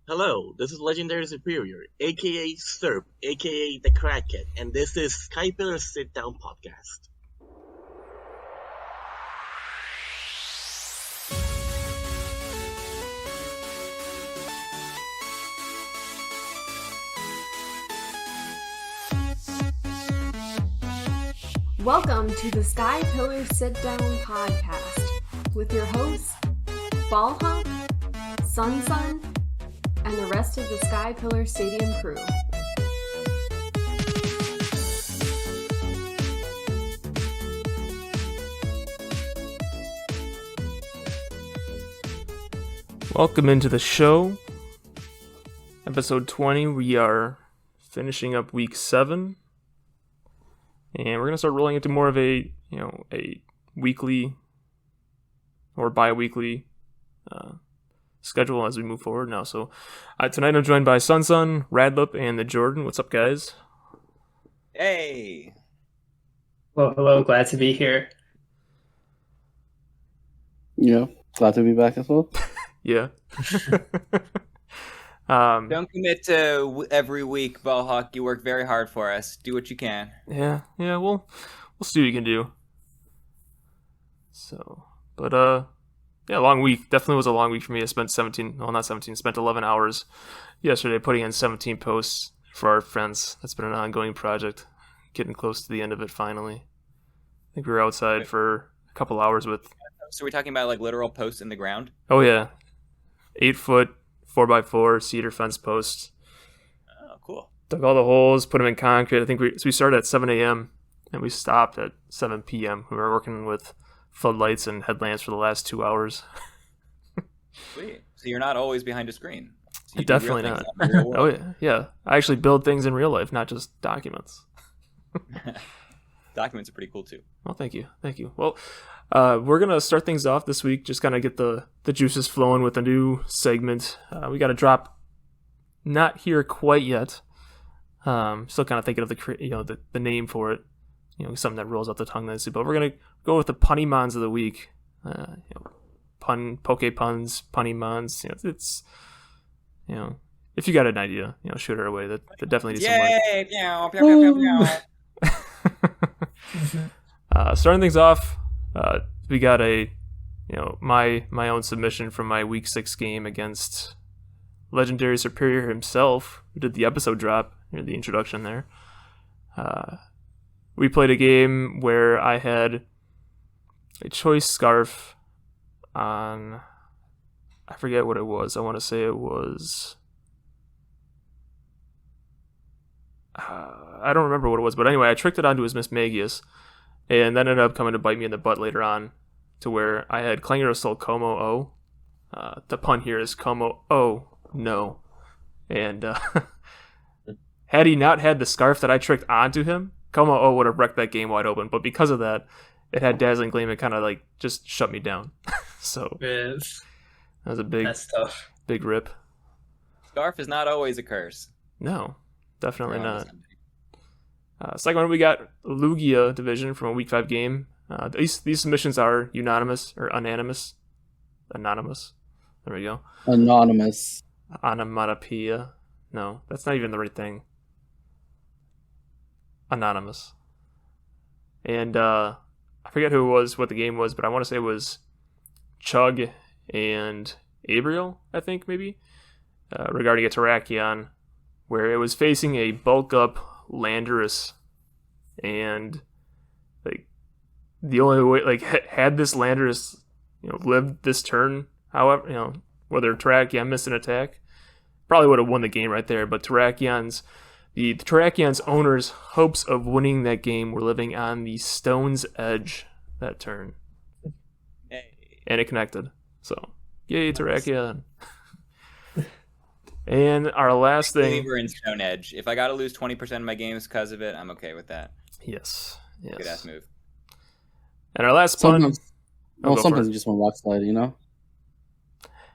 Hello, this is Legendary Serperior, aka Serp, aka the Crackhead, and this is Skypillar's Sitdown podcast. Welcome to the Sky Pillar Sit Down podcast with your hosts, BaLLHaWK, SunSun, and the rest of the Sky Pillar Stadium crew. Welcome into the show. Episode 20, we are finishing up week 7. And we're going to start rolling into more of a weekly or bi-weekly schedule as we move forward now. So tonight I'm joined by SunSun, Radlip, and the Jordan. What's up, guys? Hey! Hello, glad to be here. Yeah, glad to be back as well. Yeah. Don't commit to every week, BaLLHaWK. You work very hard for us. Do what you can. Yeah, we'll see what you can do. So, but long week. Definitely was a long week for me. I spent spent 11 hours yesterday putting in 17 posts for our friends. That's been an ongoing project. Getting close to the end of it finally. I think we were outside for a couple hours with... So we're talking about like literal posts in the ground? Oh yeah. 8-foot, 4x4 cedar fence posts. Oh, cool. Dug all the holes, put them in concrete. I think we started at 7 a.m. and we stopped at 7 p.m. We were working with floodlights and headlamps for the last 2 hours. Sweet. So you're not always behind a screen. So you Definitely do real not. things out in the real Oh world. yeah. I actually build things in real life, not just documents. Documents are pretty cool too. Well, thank you. Well, we're going to start things off this week, just kind of get the juices flowing with a new segment. We got a drop not here quite yet. Still kind of thinking of the name for it. Something that rolls off the tongue nicely. But we're going to go with the Punnymons of the week. Poke puns, Punnymons. It's, if you got an idea, shoot her away. That definitely needs some work. Yay! Pew, pew, pew, pew, pew. Starting things off, we got my own submission from my week 6 game against Legendary Serperior himself, who did the episode drop, the introduction there. We played a game where I had a choice scarf on, I forget what it was. I want to say it was, I don't remember what it was, but anyway, I tricked it onto his Miss Magius, and that ended up coming to bite me in the butt later on, to where I had Clangorous Como O. The pun here is Como O, no. And had he not had the scarf that I tricked onto him, Como O would have wrecked that game wide open, but because of that, it had Dazzling Gleam and kind of just shut me down. So that was a That's tough. big rip. Scarf is not always a curse. No, definitely not. Second one, we got Lugia division from a week 5 game. These submissions are unanimous or unanimous. Anonymous. There we go. Anonymous. Onomatopoeia. No, that's not even the right thing. Anonymous. And I forget who it was, what the game was, but I want to say it was Chug and Abriel, I think, maybe, regarding a Terrakion, where it was facing a bulk up Landorus, and the only way, had this Landorus lived this turn, however, whether Terrakion missed an attack, probably would have won the game right there. But the Terrakion's owners' hopes of winning that game were living on the stone's edge that turn, and it connected. So yay, Terrakion. And our last thing... Believer in Stone Edge. If I got to lose 20% of my games because of it, I'm okay with that. Yes. Good ass move. And our last pun... Sometimes you just want to rock slide,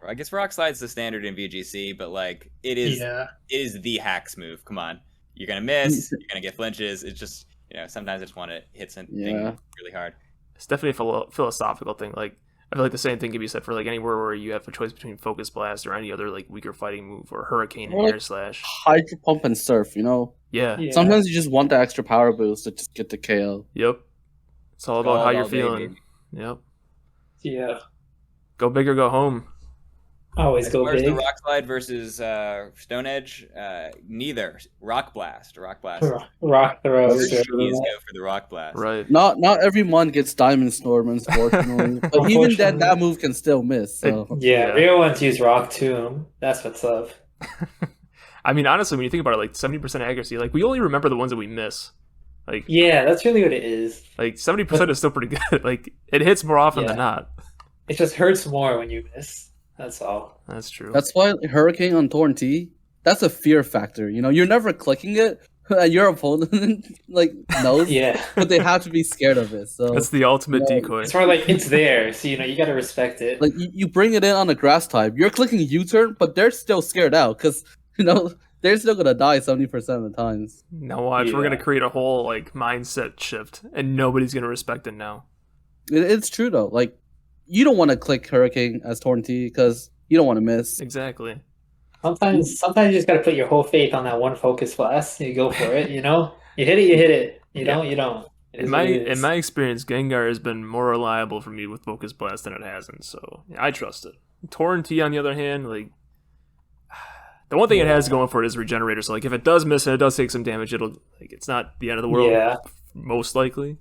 I guess Rock Slide's the standard in VGC, but it is the hacks move. Come on. You're going to miss. You're going to get flinches. It's just, sometimes I just want to hit something really hard. It's definitely a philosophical thing. I feel like the same thing can be said for like anywhere where you have a choice between Focus Blast or any other like weaker fighting move, or Hurricane and Air Slash. Hydro Pump and Surf, you know? Yeah. Sometimes you just want the extra power boost to just get the KO. Yep. It's all about how you're feeling. Yep. Yeah. Go big or go home. Always go big. The Rock Slide versus Stone Edge, neither. Rock Blast. Rock Throw. Please go for the Rock Blast. Right. Not everyone gets Diamond Storm, unfortunately. But even then, that move can still miss. So. Yeah, real ones use Rock Tomb. That's what's up. I mean, honestly, when you think about it, like 70% accuracy, like we only remember the ones that we miss. Like, yeah, that's really what it is. Like 70% is still pretty good. Like it hits more often than not. It just hurts more when you miss. That's all. That's true. That's why Hurricane on Torn T, that's a fear factor. You know, you're never clicking it, and your opponent like knows. Yeah. But they have to be scared of it. So that's the ultimate decoy. It's more like it's there, so you gotta respect it. Like you bring it in on a grass type, you're clicking U-turn, but they're still scared out because they're still gonna die 70% of the times. Now watch, we're gonna create a whole like mindset shift, and nobody's gonna respect it now. It's true though. Like. You don't want to click Hurricane as Torn T because you don't want to miss. Exactly. Sometimes you just gotta put your whole faith on that one Focus Blast. You go for it. You hit it. You don't. In my experience, Gengar has been more reliable for me with Focus Blast than it hasn't. So I trust it. Torn T, on the other hand, like the one thing it has going for it is Regenerator. So like if it does miss and it does take some damage, it's not the end of the world. Yeah. Most likely.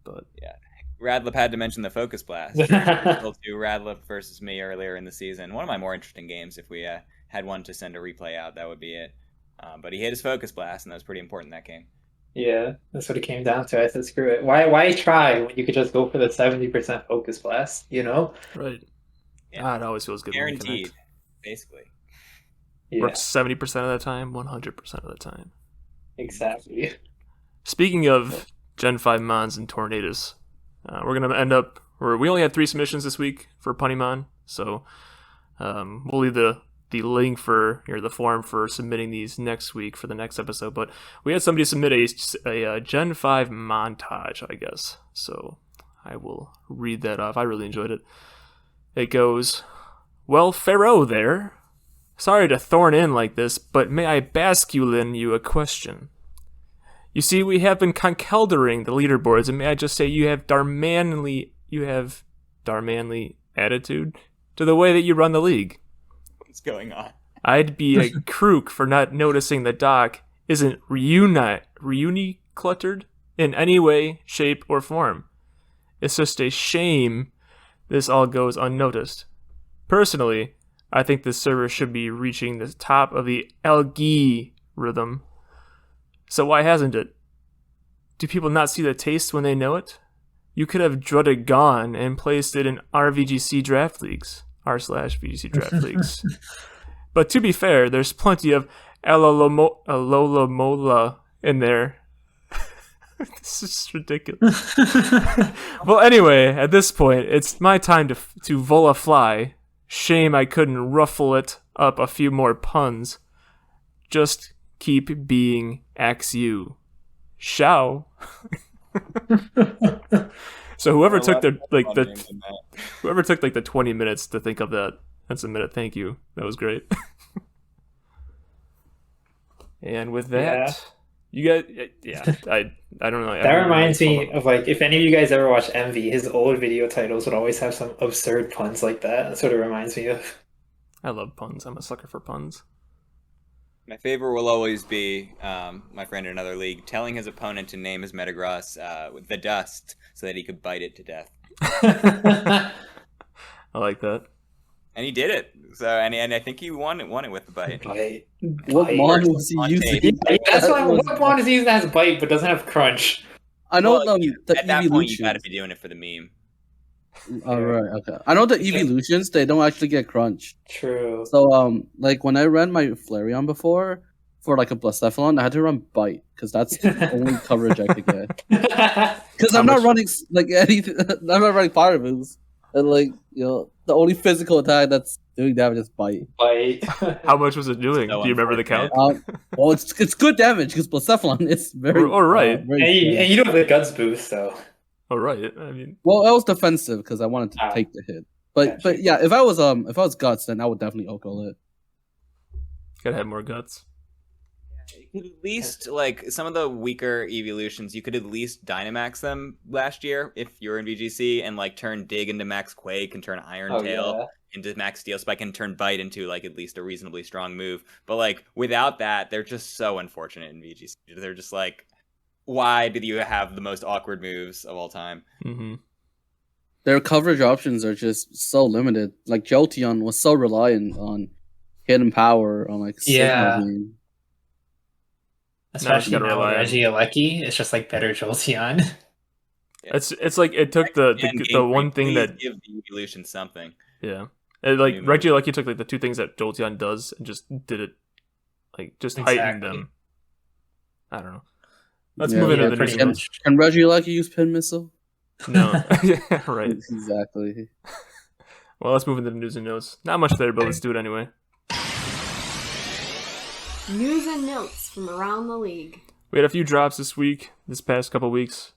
But yeah. Radlip had to mention the Focus Blast. To Radlip versus me earlier in the season. One of my more interesting games. If we had one to send a replay out, that would be it. But he hit his Focus Blast, and that was pretty important in that game. Yeah, that's what it came down to. I said, screw it. Why try when you could just go for the 70% Focus Blast? Right. Yeah, it always feels good. Guaranteed, basically. Yeah. Works 70% of the time, 100% of the time. Exactly. Speaking of Gen 5 Mons and Tornadus. We're going to end up where we only had 3 submissions this week for Punnymon, so we'll leave the link the form for submitting these next week for the next episode. But we had somebody submit a Gen 5 montage, I guess. So I will read that off. I really enjoyed it. It goes, "Well, Pharaoh there. Sorry to thorn in like this, but may I basculin you a question? You see, we have been conkeldering the leaderboards, and may I just say you have darmanly attitude to the way that you run the league. What's going on? I'd be a crook for not noticing the doc isn't reuni-cluttered in any way, shape, or form. It's just a shame this all goes unnoticed. Personally, I think this server should be reaching the top of the LG rhythm. So why hasn't it? Do people not see the taste when they know it? You could have drudded gone and placed it in r/VGC draft leagues. r/VGC draft leagues. But to be fair, there's plenty of Alolomola in there. This is ridiculous. Well, anyway, at this point, it's my time to vola fly. Shame I couldn't ruffle it up a few more puns. Just keep being Axu. Shao. So whoever took the 20 minutes to think of that, that's a minute. Thank you. That was great. And with that, you guys, I don't know. That reminds me of if any of you guys ever watched Envy, his old video titles would always have some absurd puns like that. That's what it reminds me of. I love puns. I'm a sucker for puns. My favorite will always be my friend in another league telling his opponent to name his Metagross with the dust so that he could bite it to death. I like that. And he did it. So and I think he won it with the bite. What mon is he using? That's what mon is he using that has bite but doesn't have crunch? I know at that point you gotta be doing it for the meme. All right, okay. I know the evolutions, they don't actually get crunch. True. So when I ran my Flareon before for a Blacephalon, I had to run bite because that's the only coverage I could get. Because I'm not running anything. I'm not running fire moves, and the only physical attack that's doing damage is bite. Bite. How much was it doing? Do you remember the count? Well, it's good damage because Blacephalon is very. Right. And you don't have the guts boost, so. Oh, right. I mean, Well, I was defensive because I wanted to take the hit. But yeah, if I was Guts, then I would definitely Oko it. gotta have more guts. You could at least, like, some of the weaker evolutions, you could at least Dynamax them last year if you're in VGC, and, like, turn Dig into Max Quake, and turn Iron Tail into Max Steel Spike, and turn Bite into, like, at least a reasonably strong move. But, like, without that, they're just so unfortunate in VGC. They're just like, why did you have the most awkward moves of all time? Mm-hmm. Their coverage options are just so limited. Like, Jolteon was so reliant on hidden power on, like, Signal Beam. Especially now with Regieleki, it's just like better Jolteon. Yeah. It's like it took the one thing that give the evolution something. Yeah, like Regieleki took like the two things that Jolteon does and just did it, like just heightened them. I don't know. Let's move into the news. Can Regieleki use Pin Missile? No. Yeah, right. Exactly. Well, let's move into the news and notes. Not much there, but let's do it anyway. News and notes from around the league. We had a few drops this past couple weeks.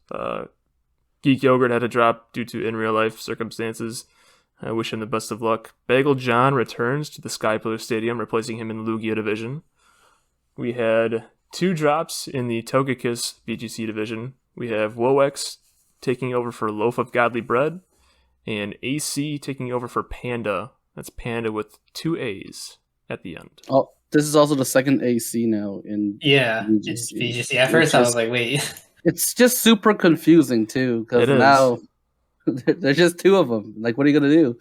Geek Yogurt had a drop due to in real life circumstances. I wish him the best of luck. Bagel John returns to the Sky Pillar Stadium, replacing him in the Lugia division. We had 2 drops in the Togekiss BGC division. We have WoX taking over for Loaf of Godly Bread, and AC taking over for Panda. That's Panda with 2 A's at the end. Oh, this is also the second AC now in VGC. It's VGC. At first I was like, wait. It's just super confusing too, because now there's just 2 of them. Like, what are you going to do?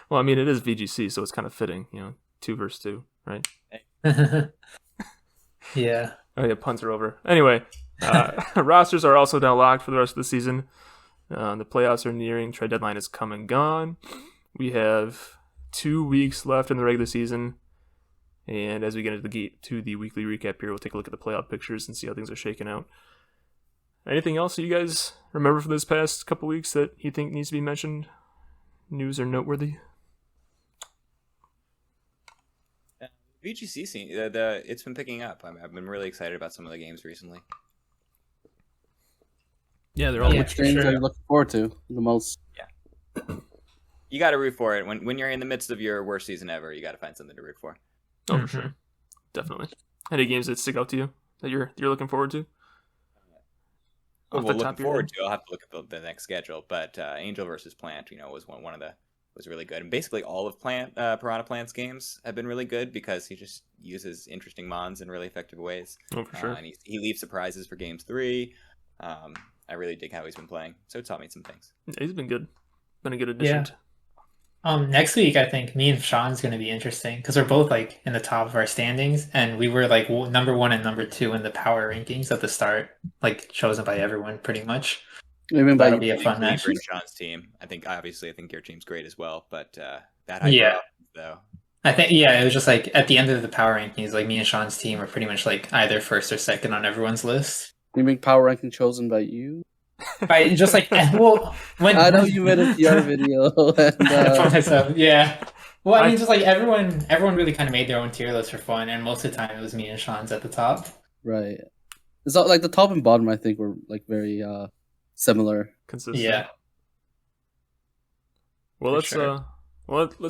Well, I mean, it is VGC, so it's kind of fitting, 2 versus 2, right? Yeah. Oh, yeah, punts are over. Anyway, rosters are also now locked for the rest of the season. The playoffs are nearing. Trade deadline is come and gone. We have 2 weeks left in the regular season. And as we get into the weekly recap here, we'll take a look at the playoff pictures and see how things are shaking out. Anything else that you guys remember from this past couple weeks that you think needs to be mentioned? News or noteworthy? VGC scene, it's been picking up. I've been really excited about some of the games recently. Yeah, they're all which games are you looking forward to the most? Yeah, you got to root for it when you're in the midst of your worst season ever. You got to find something to root for. Oh, for sure, definitely. Any games that stick out to you that you're looking forward to? Well, looking forward to. I'll have to look at the next schedule, but Angel versus Plant, was really good, and basically all of Piranha Plant's games have been really good because he just uses interesting mons in really effective ways. Oh, for sure. And he leaves surprises for games 3. I really dig how he's been playing, so it taught me some things. Yeah, he's been good. Been a good addition. Yeah. Next week, I think me and Sean's going to be interesting because we're both like in the top of our standings, and we were like number 1 and number 2 in the power rankings at the start, like chosen by everyone pretty much. That'll be a fun match. For Sean's team, I think your team's great as well, but that though. I think it was just like at the end of the power rankings, like me and Sean's team are pretty much like either first or second on everyone's list. You mean power ranking chosen by you? By just like when I know you made a PR video for myself, yeah. Well, I mean, just like everyone really kind of made their own tier list for fun, and most of the time it was me and Sean's at the top. Right. It's not like the top and bottom. I think were like very similar, consistent. Yeah. Well, let's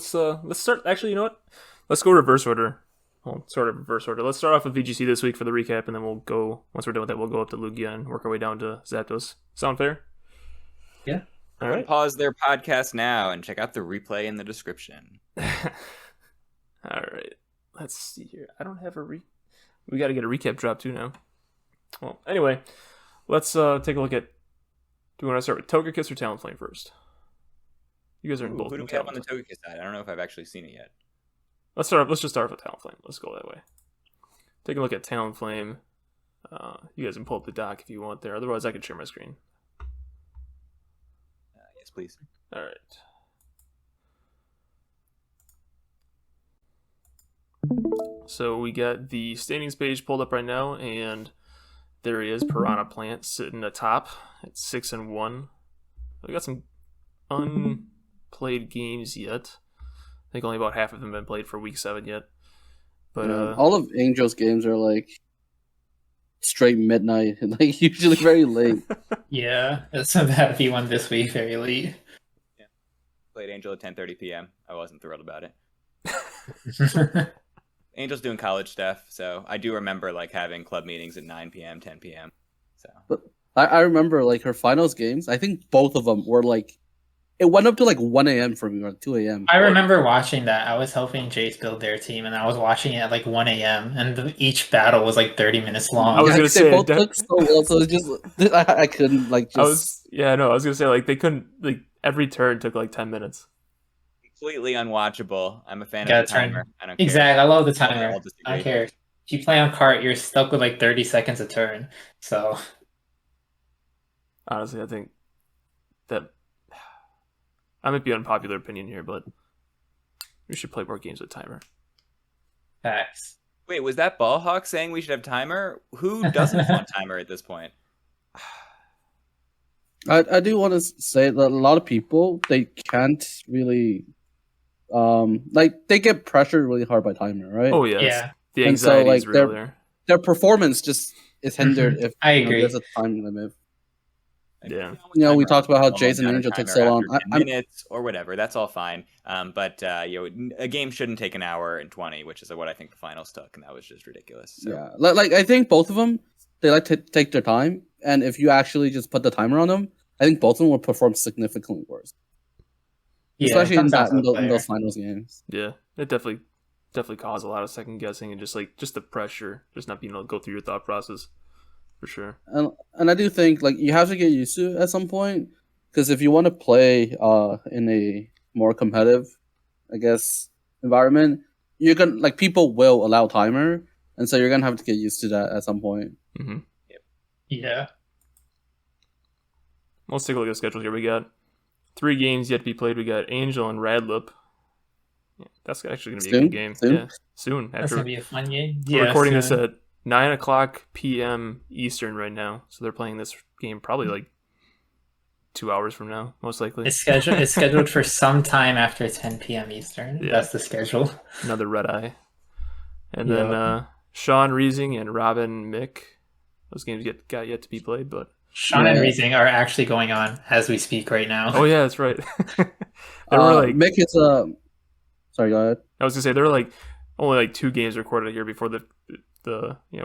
start. Actually, you know what? Let's go reverse order. Well, sort of reverse order. Let's start off with VGC this week for the recap, and then we'll go. Once we're done with that, we'll go up to Lugia and work our way down to Zapdos. Sound fair? Yeah. All right. Pause their podcast now and check out the replay in the description. All right. Let's see here. I don't have we got to get a recap drop too now. Well, anyway, let's take a look at. Do you want to start with Togekiss or Talonflame first? You guys are in both. Who do we have on the Togekiss side? I don't know if I've actually seen it yet. Let's just start with Talonflame. Let's go that way. Take a look at Talonflame. You guys can pull up the doc if you want there. Otherwise, I can share my screen. Yes, please. All right. So we got the standings page pulled up right now, and there he is, Piranha Plant, sitting atop at 6-1. We got some unplayed games yet. I think only about half of them have been played for week 7 yet. But all of Angel's games are like straight midnight, like usually very late. Yeah, it's so bad if he won this week very late. Played Angel at 10:30 p.m. I wasn't thrilled about it. Angel's doing college stuff, so I do remember like having club meetings at 9 p.m., 10 p.m. So But I remember like her finals games. I think both of them were like it went up to like 1 a.m. for me or 2 a.m. I remember watching that. I was helping Jace build their team, and I was watching it at like 1 a.m. and each battle was like 30 minutes long. I was gonna say, they both took so well, so it's just I couldn't like just. I was gonna say like they couldn't like every turn took like 10 minutes. completely unwatchable. I'm a fan Gotta of the timer. I don't Exactly. care. I love the I'll timer. disagree. I don't care. If you play on cart, you're stuck with like 30 seconds a turn. So Honestly, I think that I might be unpopular opinion here, but we should play more games with timer. facts. Wait, was that BaLLHaWK saying we should have timer? Who doesn't want timer at this point? I do want to say that a lot of people they can't really, like they get pressured really hard by timer, right? Oh yeah, Yeah. the And so, anxiety like, is real there. Their performance just is hindered if I agree. there's a time limit. Yeah. You know, we Timer, talked about how I'll Jason down a Angel took timer so long. after 10 I'm- minutes or whatever. That's all fine. But you know, a game shouldn't take an hour and 20, which is what I think the finals took, and that was just ridiculous. So. Yeah, like I think both of them they like to take their time, and if you actually just put the timer on them, I think both of them will perform significantly worse, Yeah, especially in sometimes in I'll those play. finals games. Yeah, it definitely caused a lot of second guessing and just the pressure, just not being able to go through your thought process, for sure. And I do think like you have to get used to it at some point, because if you want to play in a more competitive, I guess, environment, you're gonna like people will allow timer, and so you're gonna have to get used to that at some point. Mm-hmm. Yeah. Let's take a look at the schedule here. We got 3 games yet to be played. We got Angel and Radlip. Yeah, that's actually going to be a good game. Soon? Yeah, soon. That's After gonna be a fun game. we're recording this soon. at 9 o'clock p.m. Eastern right now, so they're playing this game probably like 2 hours from now, most likely. It's scheduled for some time after 10 p.m. Eastern. Yeah. That's the schedule. Another red eye. And Yeah. then Sean Reesing and Robin Mick. Those games got yet to be played, but Sean and Yeah. Reesing are actually going on as we speak right now. oh yeah, that's right. There were like Mick is sorry, go ahead. I was gonna say there were like only like 2 games recorded here before the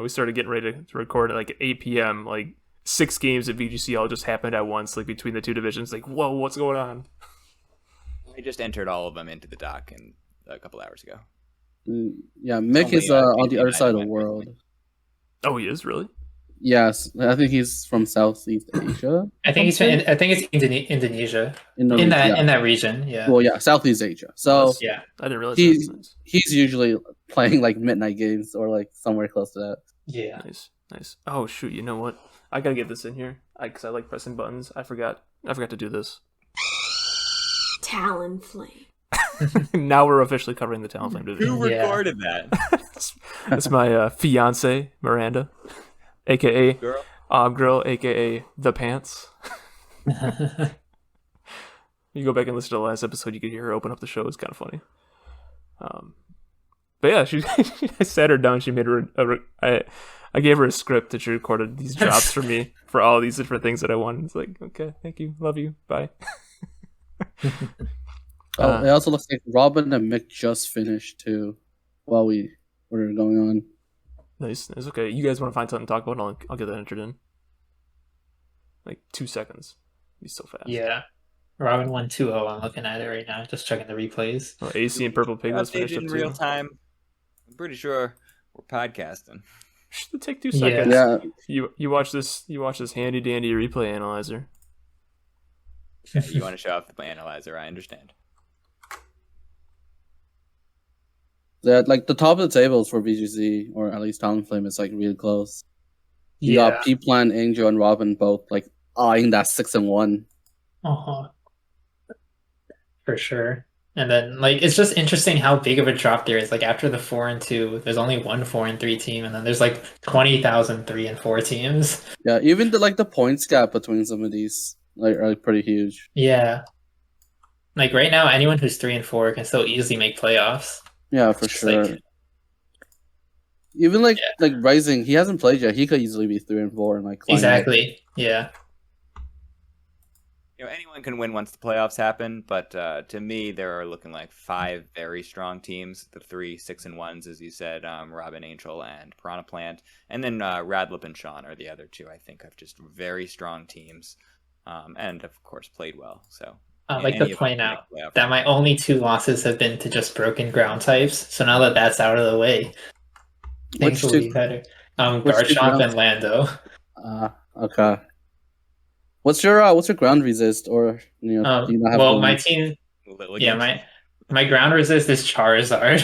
we started getting ready to record at like 8 p.m. Like 6 games of VGC all just happened at once, like between the 2 divisions. Like, whoa, what's going on? I just entered all of them into the dock a couple hours ago. Yeah, Mick Only, is on the maybe other side of the 91 world. Oh, he is really? Yes, I think he's from Southeast Asia. I think it's Indonesia. In that region, yeah. Well, yeah, Southeast Asia. So Yeah. I didn't realize He's- that. Nice. he's usually playing like midnight games or like somewhere close to that. Yeah. Nice. Oh shoot, you know what? I gotta get this in here because I like pressing buttons. I forgot to do this. Talonflame. Now we're officially covering the Talonflame division. Who Yeah. recorded that? That's my fiance Miranda, aka Girl? Girl, aka the pants. You go back and listen to the last episode, you could hear her open up the show. It's kind of funny. But yeah, she I sat her down. She made her. I gave her a script that she recorded these drops for me for all these different things that I wanted. It's like, okay, thank you, love you, bye. It also looks like Robin and Mick just finished too, while we were going on. Nice. It's okay. You guys want to find something to talk about? I'll get that entered in. Like 2 seconds. Be so fast. Yeah. Robin won 2-0. I'm looking at it right now, just checking the replays. Oh, AC and Purple Piglet's Updated finished up in too. real time. I'm pretty sure we're podcasting. Should take 2 Yeah. seconds. Yeah, You watch this handy dandy replay analyzer. You want to show off the analyzer? I understand. like the top of the tables for VGC or at least Talonflame is like really close. You got P-Plan, Angel, and Robin both like eyeing that 6-1. Uh-huh. For sure. And then like it's just interesting how big of a drop there is. Like after the 4-2, there's only one 4-3 team, and then there's like 20,000 3-4 teams. Yeah, even the points gap between some of these like are pretty huge. Yeah. Like right now, anyone who's 3-4 can still easily make playoffs. Yeah, for Just sure. like- Even like Rising, he hasn't played yet. He could easily be 3 and 4 and like climb Exactly. Yeah. Anyone can win once the playoffs happen, but to me, there are looking like 5 very strong teams. The 3 6-1s, as you said, Robin Angel and Piranha Plant, and then Radlip and Sean are the other 2. I think of just very strong teams, and of course played well. So I'd like to point out that my only 2 losses have been to just broken ground types. So now that that's out of the way, things will be better. Garchomp and Lando. Okay. What's your ground resist, or do you not have my team? Yeah, my ground resist is Charizard.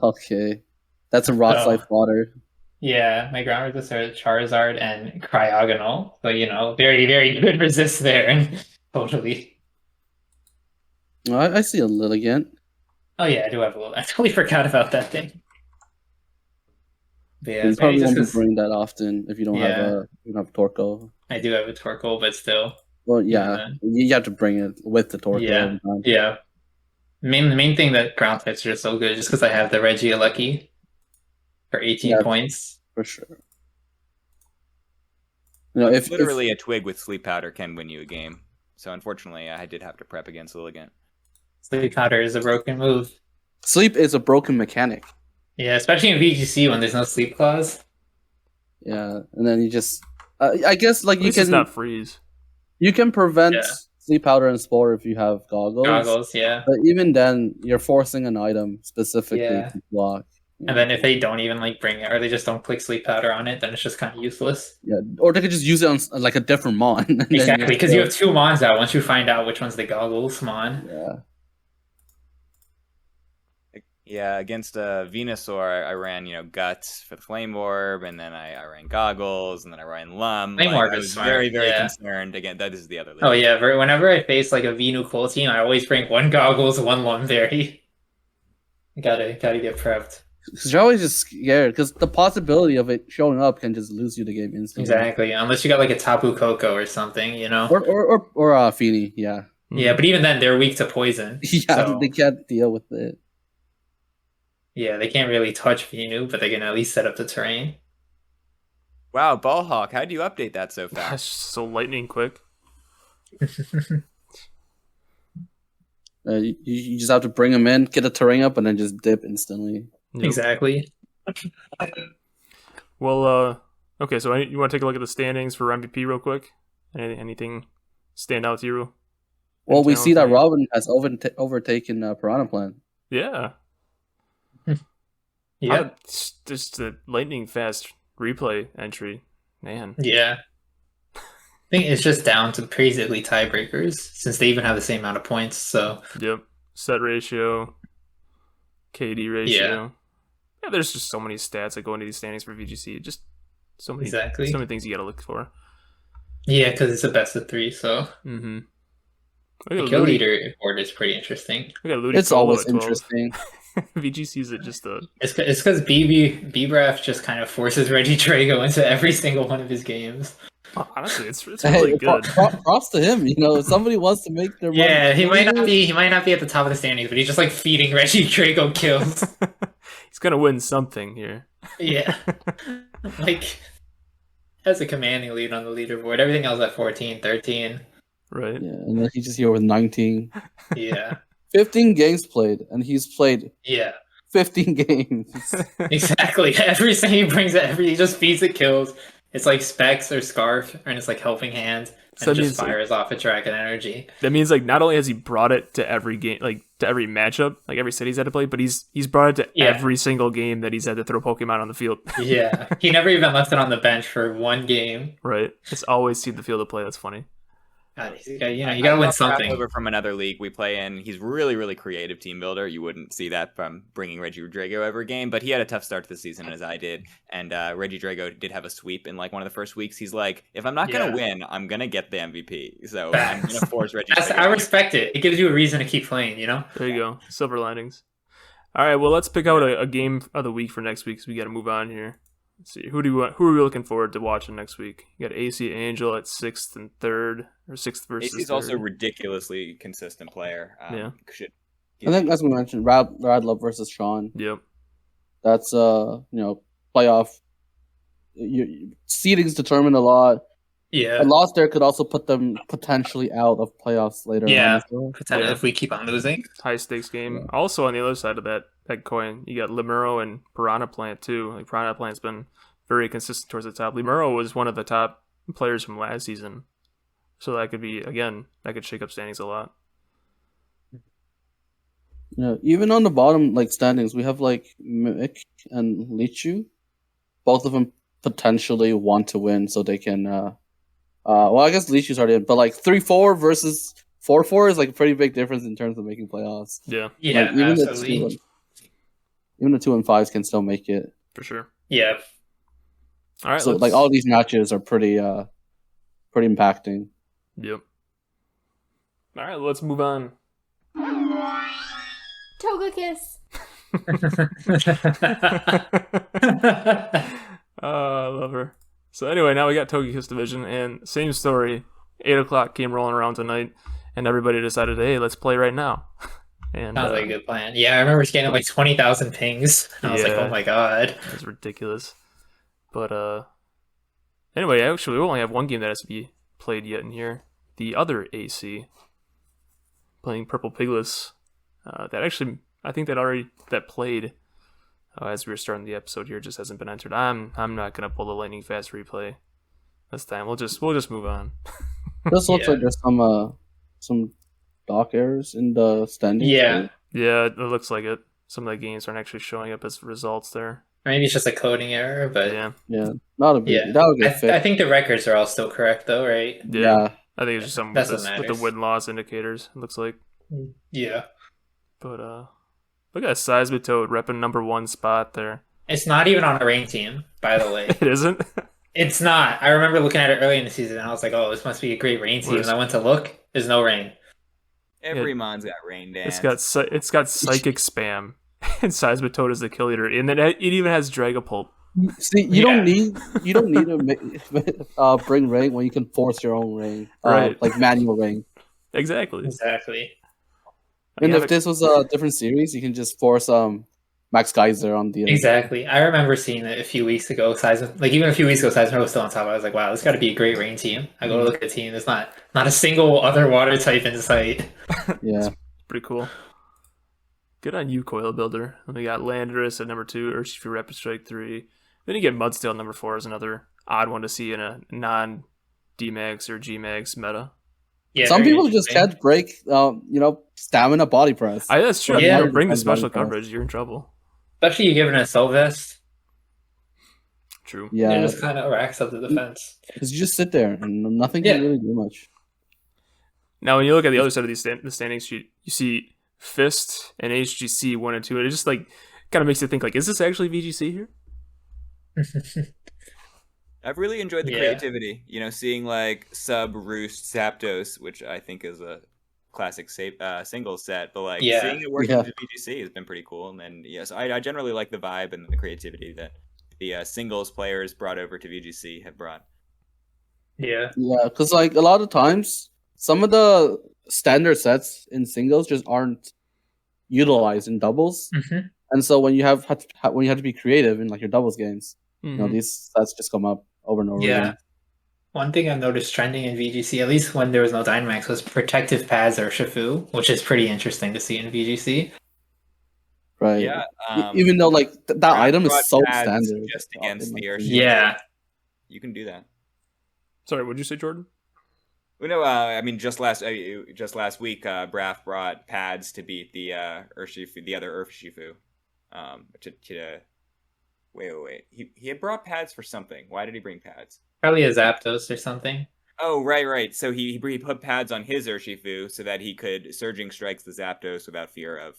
Okay, that's a rock type water. Yeah, my ground resist are Charizard and Cryogonal. So very very good resist there. Totally. I see a Lilligant. Oh yeah, I do have a little. I totally forgot about that thing. But yeah, you probably won't bring that often if you don't have Torkoal. I do have a Torkoal, but still. Well, yeah, you have to bring it with the Torkoal. Yeah. The main thing that ground types are so good just because I have the Regieleki for 18 points. For sure. If literally a Twig with Sleep Powder can win you a game. So unfortunately, I did have to prep against Lilligant. Sleep Powder is a broken move. Sleep is a broken mechanic. Yeah, especially in VGC when there's no sleep clause. Yeah, and then you just, I guess, like you can not freeze. You can prevent Sleep Powder and Spore if you have goggles. Goggles, yeah. But even then, you're forcing an item specifically to block. And then if they don't even bring it, or they just don't click Sleep Powder on it, then it's just kind of useless. Yeah, or they could just use it on like a different Mon. Exactly, because you have 2 Mons out. Once you find out which one's the goggles Mon. Yeah. Yeah, against Venusaur, I ran, Guts for the Flame Orb, and then I ran Goggles, and then I ran Lum. Flame Orb I is was smart. very, very concerned. Again, that is the other league. Oh, yeah. Whenever I face a Venu Coal team, I always bring 1 Goggles, 1 Lumberry. Gotta get prepped. Because you're always just scared, because the possibility of it showing up can just lose you the game instantly. Exactly, unless you got a Tapu Koko or something, Or Feeny, yeah. Yeah, but even then, they're weak to poison. Yeah, so they can't deal with it. Yeah, they can't really touch Venu, but they can at least set up the terrain. Wow, BaLLHaWK, how do you update that so fast? That's so lightning quick. You just have to bring them in, get a terrain up, and then just dip instantly. Yep. Exactly. Well, okay, so you want to take a look at the standings for MVP real quick? Anything stand out to you? Well, we see that Robin has overtaken Piranha Plant. Yeah. Yeah. Just the lightning fast replay entry. Man. Yeah. I think it's just down to basically tiebreakers, since they even have the same amount of points, so... Yep. Set ratio, KD ratio. Yeah, there's just so many stats that go into these standings for VGC. Just so many things you gotta look for. Yeah, because it's a best of 3, so... Mm-hmm. The kill leader board is pretty interesting. It's always interesting. VGC is just a... It's because BBRAF just kind of forces Regidrago into every single one of his games. Honestly, it's really good. Props to him. If somebody wants to make their money. Yeah, he might not be at the top of the standings, but he's just feeding Regidrago kills. He's gonna win something here. Yeah, has a commanding lead on the leaderboard. Everything else at 14, 13. Right. Yeah, and then he's just here with 19. Yeah. 15 games played, and he's played 15 games. Exactly. Everything he brings, he just feeds it kills. It's like Specs or Scarf, and it's like Helping Hand, and it just fires off a Dragon Energy. That means not only has he brought it to every game, to every matchup, every set he's had to play, but he's brought it to every single game that he's had to throw Pokemon on the field. Yeah, he never even left it on the bench for 1 game. Right. It's always seen the field of play. That's funny. God, you gotta win something. Over from another league we play in. He's really, really creative team builder. You wouldn't see that from bringing Regidrago every game, but he had a tough start to the season, as I did. And Regidrago did have a sweep in one of the first weeks. He's like, if I'm not gonna win, I'm gonna get the MVP. So I'm gonna force Regidrago. I respect it. It gives you a reason to keep playing. There you go. Silver linings. All right. Well, let's pick out a game of the week for next week. So we got to move on here. Let's see, who are we looking forward to watching next week? You got AC Angel at 6th and 3rd, or 6th versus AC's 3rd. Also a ridiculously consistent player. I think, as we mentioned, Radlip versus Sean. Yep. That's playoff. Seedings determine a lot. Yeah. A loss there could also put them potentially out of playoffs later Yeah. on. As well. Potentially, if we keep on losing. High stakes game. Also, on the other side of that coin, you got Limuro and Piranha Plant too. Like Piranha Plant's been very consistent towards the top. Limuro was one of the top players from last season, so that could be that could shake up standings a lot. Yeah, even on the bottom like standings, we have like Mimic and Lichu. Both of them potentially want to win, so they can. Well, I guess Lichu's already in, but like 3-4 versus 4-4 is like a pretty big difference in terms of making playoffs. Yeah, Yeah, like, even absolutely. Even the 2 and 5s can still make it for sure. Yeah. All right, so like all these matches are pretty impacting. Yep. All right, let's move on. Togekiss. I love her. So anyway, now we got Togekiss division, and same story. 8 o'clock came rolling around tonight, and everybody decided, hey, let's play right now. And Sounds like a good plan. Yeah, I remember getting like 20,000 pings. I was like, Yeah. oh my god. it's ridiculous. But anyway, actually, we only have one game that has to be played yet in here. The other AC, playing Purple Piglets. That actually, I think that played as we were starting the episode here, just hasn't been entered. I'm not gonna pull the lightning fast replay this time. We'll just move on. This looks like there's some dock errors in the standings. Yeah. right? Yeah, it looks like it. Some of the games aren't actually showing up as results there. Maybe it's just a coding error, but Yeah, Yeah, not a big. yeah. That'll get I fixed. think the records are all still correct though, right? yeah. I think it's just something That's with, what with the matters. win-loss indicators, it looks like. Yeah. But look at Seismitoad repping number 1 spot there. It's not even on a rain team, by the way. It isn't? It's not. I remember looking at it early in the season and I was like, oh, this must be a great rain team. And I went to look, there's no rain. Every mon's got rain dance. It's got Psychic Spam, and Seismitoad is the kill leader, and then it even has Dragapult. See, you don't need to bring rain when you can force your own rain, Right. like manual rain. Exactly. Exactly. And if this was a different series, you can just force Max Geyser on the Exactly. I remember seeing it a few weeks ago. Even a few weeks ago, Seismitoad was still on top. I was like, wow, this got to be a great rain team. I go to look at the team. There's not a single other water type in sight. Yeah. Pretty cool. Good on you, Coil Builder. And we got Landorus at number 2, Urshifu Rapid Strike 3. Then you get Mudstail at number 4 is another odd one to see in a non-D-Max or G-Max meta. Yeah, Some very people just interesting. can't break, stamina body press. That's true. Yeah. If you don't bring the Body special press. coverage, you're in trouble. Especially you giving a Soul Vest. True. It Yeah, just kind of racks up the defense. because you just sit there and nothing can really do much. Now, when you look at the other side of the standings sheet, you see Fist and HGC 1 and 2, and it just like kind of makes you think, like, is this actually VGC here? I've really enjoyed the Yeah. creativity. Seeing like Sub Roost Zapdos, which I think is a classic single set, but like Yeah. seeing it work Yeah. into VGC has been pretty cool. And then yes, I generally like the vibe and the creativity that the singles players brought over to VGC have brought. Yeah. Yeah, because like a lot of times, some of the standard sets in singles just aren't utilized in doubles, Mm-hmm. and so when you have to be creative in like your doubles games, Mhm. these sets just come up over and over Yeah. again. One thing I've noticed trending in VGC, at least when there was no Dynamax, was protective pads or Shifu, which is pretty interesting to see in VGC. Right. Yeah, Even though like that item brought is so pads standard. just against the Urshifu. Yeah. You can do that. Sorry, what'd you say, Jordan? Well, no, I mean just last week, Braff brought pads to beat the Urshifu, the other Urshifu. Wait. He had brought pads for something. Why did he bring pads? Probably a Zapdos or something. Oh, right. So he put pads on his Urshifu so that he could Surging Strikes the Zapdos without fear of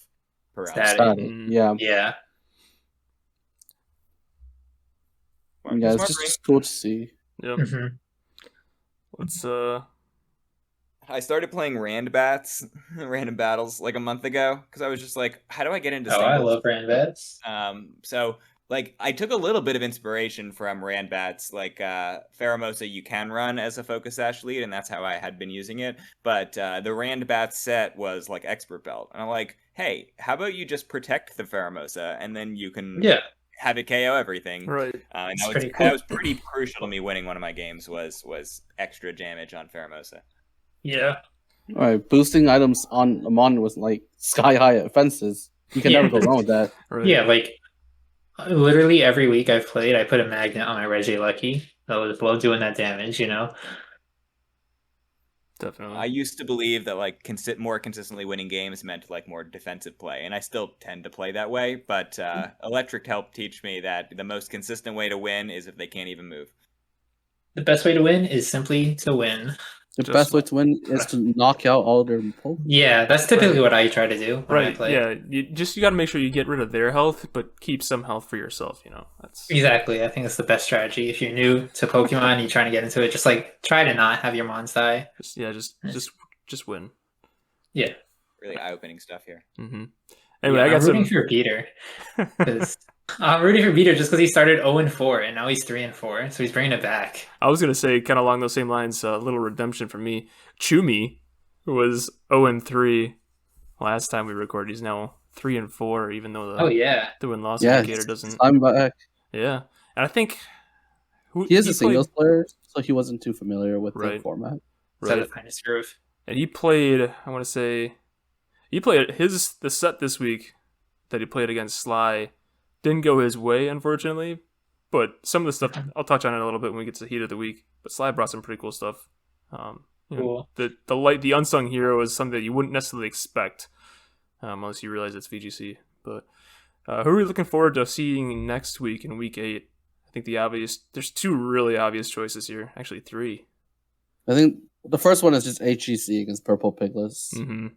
paralysis. Static. Static. Yeah. Yeah. Yeah, it's just cool to see. Yep. Mm-hmm. Let's I started playing random battles like a month ago because I was just like, how do I get into Oh, I singles? love Ranbats. So like I took a little bit of inspiration from Ranbats, like Pheromosa you can run as a Focus Sash lead, and that's how I had been using it. But the Ranbat set was like Expert Belt, and I'm like, hey, how about you just protect the Pheromosa, and then you can have it KO everything. Right. And That's pretty that cool. was pretty crucial to me winning one of my games was extra damage on Pheromosa. Yeah. All right, boosting items on Amon was like sky high offenses. You can never go wrong with that. Right. Yeah, like literally every week I've played, I put a magnet on my Regilucky. I would love doing that damage, you know? Definitely. I used to believe that like more consistently winning games meant like more defensive play, and I still tend to play that way. But Electric helped teach me that the most consistent way to win is if they can't even move. The best way to win is simply to win. The Just- best way to win is to knock out all their Pokemon. Yeah, that's typically what I try to do when I Right. play. Yeah. You got to make sure you get rid of their health, but keep some health for yourself. You know. That's Exactly. I think that's the best strategy. If you're new to Pokemon, you're trying to get into it, just like try to not have your mons die. just win. Yeah. Really eye-opening stuff here. Mm-hmm. Anyway, Yeah, I got I'm rooting some. for Peter. 'Cause- I'm rooting for Peter just because he started 0-4 and now he's 3-4, so he's bringing it back. I was gonna say kind of along those same lines. A little redemption for me. Choomie, who was 0-3 last time we recorded, he's now 3-4. Even though Oh yeah, the win-loss Yeah, indicator doesn't. I'm back. Yeah, and I think He is a played- singles player, so he wasn't too familiar with the Right. format. set right? of finest groove. And he played. I want to say he played the set this week that he played against Sly. Didn't go his way, unfortunately. But some of the stuff I'll touch on it a little bit when we get to the heat of the week. But Sly brought some pretty cool stuff. You know, Cool. the unsung hero is something that you wouldn't necessarily expect unless you realize it's VGC. But who are we looking forward to seeing next week in week 8? I think there's two really obvious choices here. Actually, 3. I think the first one is just HGC against Purple Piglets. Mm-hmm.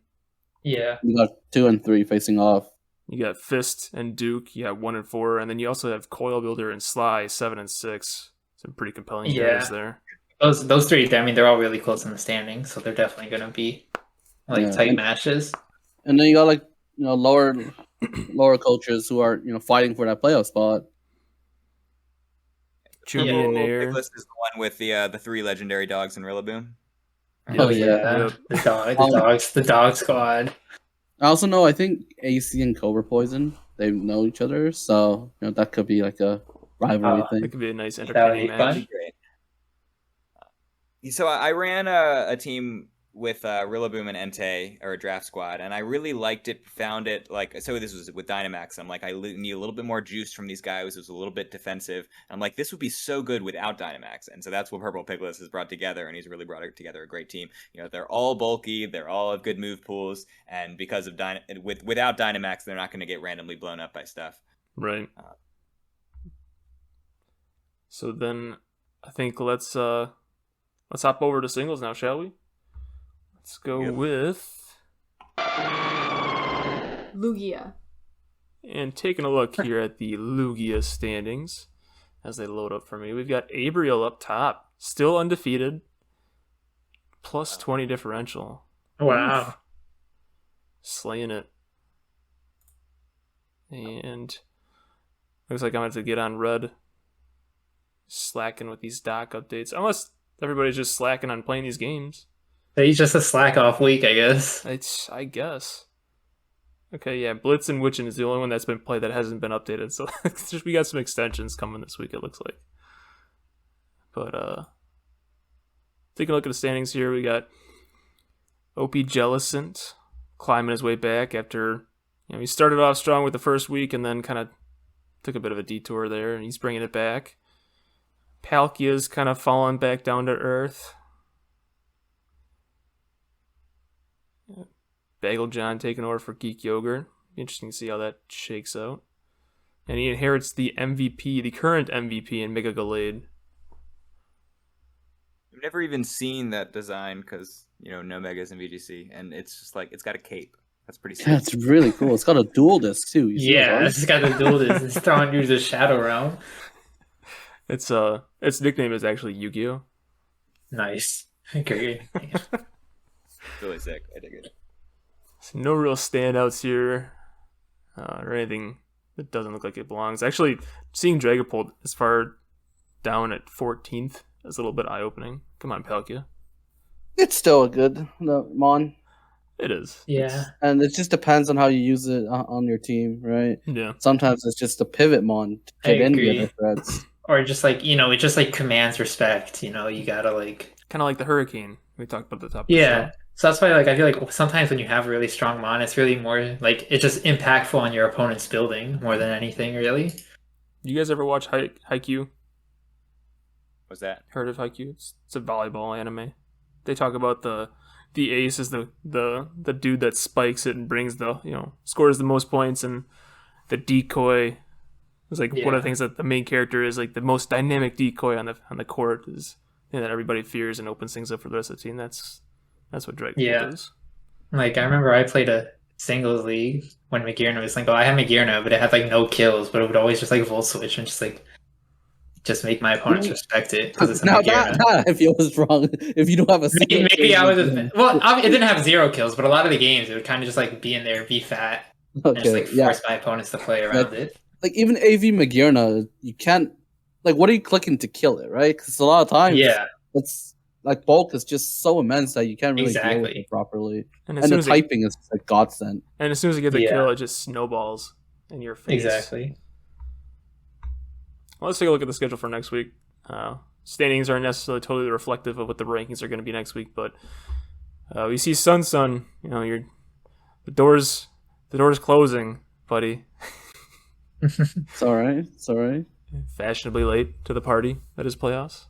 Yeah, You got 2 and 3 facing off. You got Fist and Duke. You got 1-4, and then you also have Coil Builder and Sly 7-6. Some pretty compelling guys there. those three. I mean, they're all really close in the standings, so they're definitely going to be like Yeah. tight matches. And then you got like lower coaches who are fighting for that playoff spot. Choomie and Nair. Pigless is the one with the 3 legendary dogs in Rillaboom. Oh, yeah. Yep. The dog squad. I also know I think AC and Cobra Poison, they know each other, so that could be like a rivalry That thing. could be a nice would entertaining be match. fun. Great. So I ran a team with Rillaboom and Entei, or a draft squad, and I really liked it, found it, like, so this was with Dynamax. I'm like, I need a little bit more juice from these guys. It was a little bit defensive. I'm like, this would be so good without Dynamax. And so that's what Purple Piglets has brought together, and he's really brought together a great team. They're all bulky, they're all have good move pools, and because of without Dynamax, they're not going to get randomly blown up by stuff. Right. So then I think let's hop over to singles now, shall we? Let's go Yeah. with Lugia. and taking a look here at the Lugia standings as they load up for me. We've got Abriel up top, still undefeated, plus 20 differential. Wow. Slaying it. And looks like I'm going to have to get on red. Slacking with these dock updates. Unless everybody's just slacking on playing these games. He's just a slack off week, I guess. I guess. Okay, yeah, Blitz and Witchin is the only one that's been played that hasn't been updated. So we got some extensions coming this week, it looks like. But taking a look at the standings here, we got OP Jellicent climbing his way back after he started off strong with the first week and then kind of took a bit of a detour there, and he's bringing it back. Palkia's kind of fallen back down to earth. Bagel John taking over for Geek Yogurt. Interesting to see how that shakes out. And he inherits the MVP, the current MVP in Mega Gallade. I've never even seen that design because, no Megas in VGC, and it's just like, it's got a cape. That's pretty sick. Yeah, it's really cool. It's got a dual disc too. You see Yeah, that? it's got the dual disc. It's throwing you the Shadow Realm. Its nickname is actually Yu-Gi-Oh! Nice. Great. Really sick. I dig it. So no real standouts here, or anything that doesn't look like it belongs. Actually, seeing Dragapult as far down at 14th is a little bit eye-opening. Come on, Palkia. It's still a good Mon. It is. Yeah. And it just depends on how you use it on your team, right? Yeah. Sometimes it's just a pivot mon to I get in the agree. other threats. Or just like, it just like commands respect, you gotta like... Kind of like the Hurricane we talked about at the top of Yeah. the show. So that's why like I feel like sometimes when you have a really strong mon, it's really more like it's just impactful on your opponent's building more than anything, really. You guys ever watch Haikyuu? What's that? Heard of Haikyuu? It's a volleyball anime. They talk about the ace is the dude that spikes it and brings scores the most points, and the decoy is like one of the things that the main character is like the most dynamic decoy on the court is that everybody fears and opens things up for the rest of the team. That's what Dragonite is. Like I remember I played a singles league when Magirna was single. I had Magirna, but it had like no kills, but it would always just like volt switch and just make my opponents respect it because it's a Magirna. Not if you was wrong. If you don't have a maybe I was it didn't have 0 kills, but a lot of the games it would kind of just like be in there, be fat, and just like force my opponents to play around it. Like even AV Magirna, you can't like what are you clicking to kill it, right? Because a lot of times, it's like bulk is just so immense that you can't really deal with it properly, and the typing is like godsend. And as soon as you get the kill, it just snowballs in your face. Exactly. Well, let's take a look at the schedule for next week. Standings aren't necessarily totally reflective of what the rankings are going to be next week, but we see SunSun. The door's closing, buddy. It's all right. It's all right. Fashionably late to the party that is playoffs.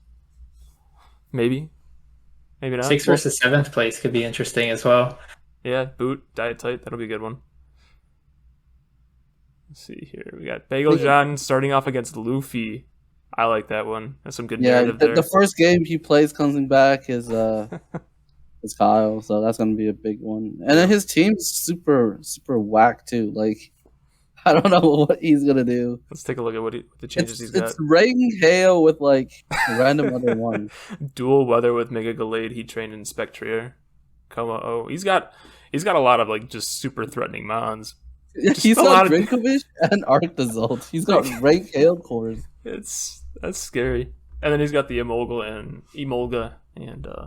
Maybe not. 6th versus 7th place could be interesting as well. Yeah, boot, diet tight. That'll be a good one. Let's see here. We got Bagel John starting off against Luffy. I like that one. That's some good narrative there. The first game he plays coming back is Kyle, so that's gonna be a big one. And then his team's super whack too. Like I don't know what he's gonna do. Let's take a look at what the changes he's got. It's rain hail with like random other ones. Dual weather with Mega Gallade. He trained in Spectrier. Como. He's got a lot of like just super threatening mons. He's got Drinkovich and Arctazult. He's got rank hail cores. That's scary. And then he's got the Emolga and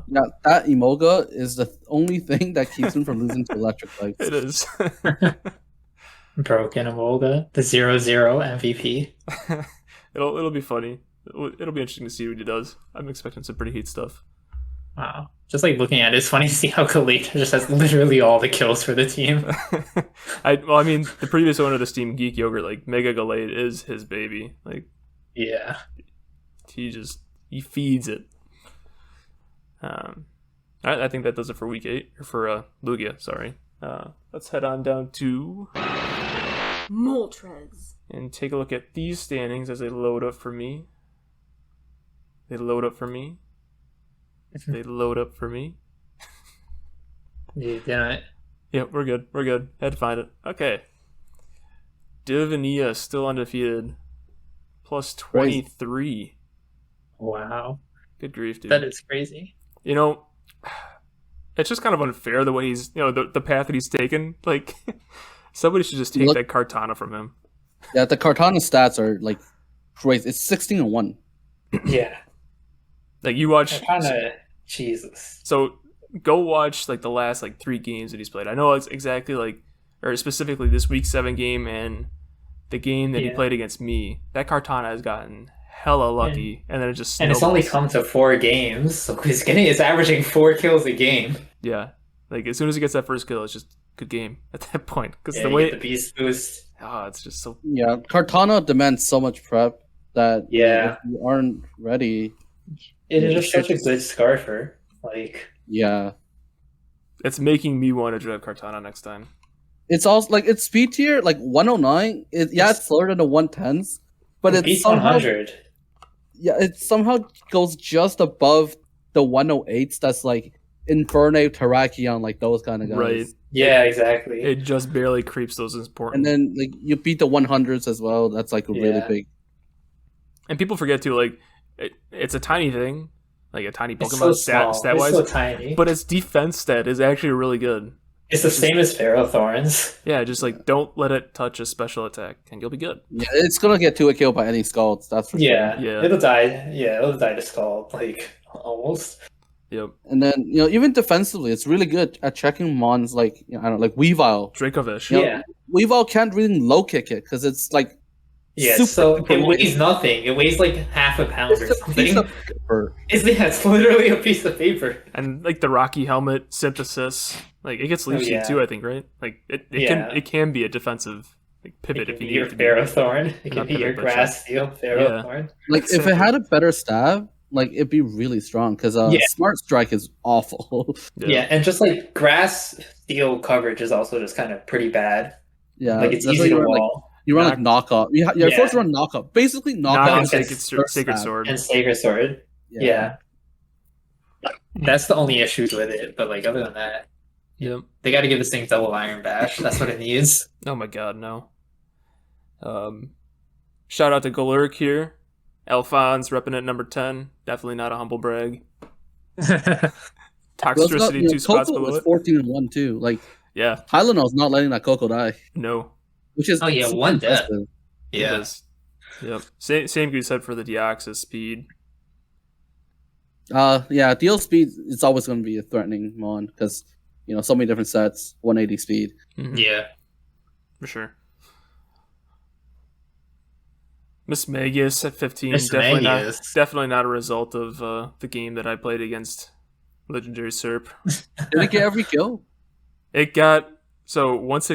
now that Emolga is the only thing that keeps him from losing to electric types. It is. Broken Emolga, the 0-0 MVP. It'll be funny. It'll be interesting to see what he does. I'm expecting some pretty heat stuff. Wow. Just like looking at it, it's funny to see how Gallade just has literally all the kills for the team. The previous owner of this team, GeekYogurt, like Mega Gallade is his baby. Like, yeah. He feeds it. I think that does it for week 8 or for Lugia. Sorry. Let's head on down to Moltres and take a look at these standings as they load up for me. They load up for me. You did it. Yeah, we're good. Had to find it. Okay. Divania still undefeated. Plus 23. Wow. Good grief, dude. That is crazy. It's just kind of unfair the way he's, the path that he's taken. Like, somebody should just take that Kartana from him. Yeah, the Kartana stats are like crazy. It's 16-1. Yeah. Like you watch. Jesus. So go watch like the last like 3 games that he's played. I know it's exactly or specifically this week 7 game and the game that he played against me. That Kartana has gotten hella lucky, and then it just snowballs. And it's only come to 4 games, so it's averaging 4 kills a game. Yeah, like as soon as he gets that first kill, it's just good game at that point. Because the you way get the beast boost. It's just so. Yeah, Kartana demands so much prep that if you aren't ready. It is just such a good Scarfer. It's making me want to drive Kartana next time. It's also like it's speed tier like 109. It's slower than the 110s, but it's somehow 100. Yeah, it somehow goes just above the 108s. That's like Inferno, Terrakion, like those kind of guys. Right. Yeah, exactly. It just barely creeps those important. And then like you beat the 100s as well. That's like really big. And people forget too, like it's a tiny thing, like a tiny Pokemon so stat wise. So tiny. But its defense stat is actually really good. It's the same as Ferrothorns. Yeah, just like don't let it touch a special attack, and you'll be good. Yeah, it's gonna get to a kill by any Scalds. That's for sure. Yeah, it'll die. Yeah, it'll die to Scald, like almost. Yep. And then even defensively, it's really good at checking mons like I don't know, like Weavile. Dracovish. Yeah. Weavile can't really low kick it because it's like So super it weighs nothing. It weighs like half a pound or It's a piece something. of paper. It's literally a piece of paper. And like the Rocky Helmet synthesis, like it gets leaf seed too, I think, right? Like it can be a defensive pivot if you need your it to be. Ferrothorn. It can Not be your pivot, but grass steel Ferrothorn. Like if it had a better stab, like it'd be really strong because Smart Strike is awful. Yeah, and just like grass steel coverage is also just kind of pretty bad. Yeah, Like it's that's easy why to wall. you run like knockoff. You're Yeah. forced to run knockoff. Basically knockoff. Sacred Sword. And Sacred Sword. Yeah. That's the only issues with it. But like other than that, Yep. they got to give this thing double Iron Bash. That's what it needs. Oh my god, no. Shout out to Golurk here. Alphonse repping at number 10. Definitely not a humble brag. Toxicity 2 spots Coco below was it. 14-1 too. Like Yeah. Tylenol's not letting that Coco die, No. which is super one death. impressive. It is. Yep. Same could be said for the Deoxys speed. Deal speed is always going to be a threatening mon because so many different sets, 180 speed. Mhm. Yeah. For sure. Miss Magus at 15. Miss Definitely Magus. not a result of the game that I played against Legendary Serp. Did it get every kill? It got once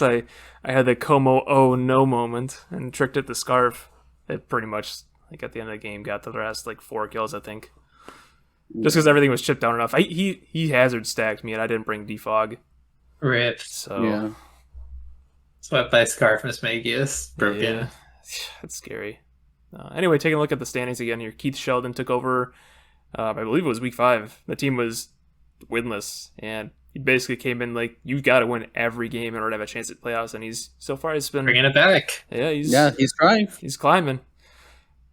I had the Como oh no moment and tricked it the scarf. It pretty much at the end of the game got the last 4 kills, I think. Just because everything was chipped down enough. He hazard stacked me and I didn't bring defog. Rip. So Yeah. Swept by Scarf Miss Magius. Broken. Yeah, that's scary. Anyway, taking a look at the standings again here. Keith Sheldon took over. I believe it was week 5. The team was winless, and he basically came in you've got to win every game in order to have a chance at playoffs. And he's been Bringing it back. Yeah, he's trying. He's climbing.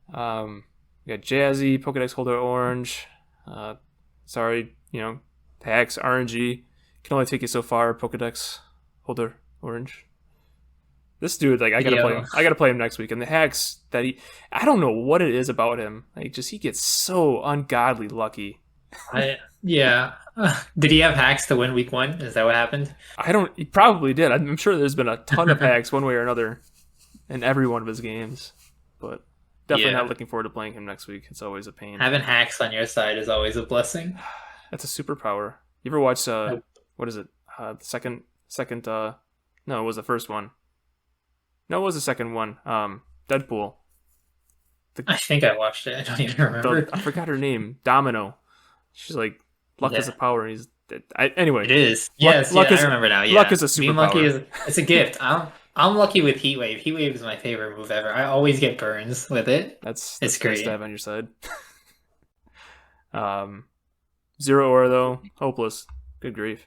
We got Jazzy, Pokedex Holder Orange. Hacks RNG can only take you so far. Pokedex Holder Orange. This dude, I gotta play him. I gotta play him next week. And the hacks that I don't know what it is about him. He gets so ungodly lucky. Did he have hacks to win week 1? Is that what happened? He probably did. I'm sure there's been a ton of hacks one way or another in every one of his games. But definitely not looking forward to playing him next week. It's always a pain. Having hacks on your side is always a blessing. That's a superpower. You ever watch what is it? The second no, it was the first one. No, it was the second one. Deadpool. I think I watched it. I don't even remember. I forgot her name. Domino. She's luck is a power. And anyway. It is. Luck I remember now. Yeah. Luck is a Being superpower. lucky it's a gift. I'm lucky with Heat Wave. Heat Wave is my favorite move ever. I always get burns with it. It's great. Nice to have on your side. Zero Aura though, hopeless. Good grief.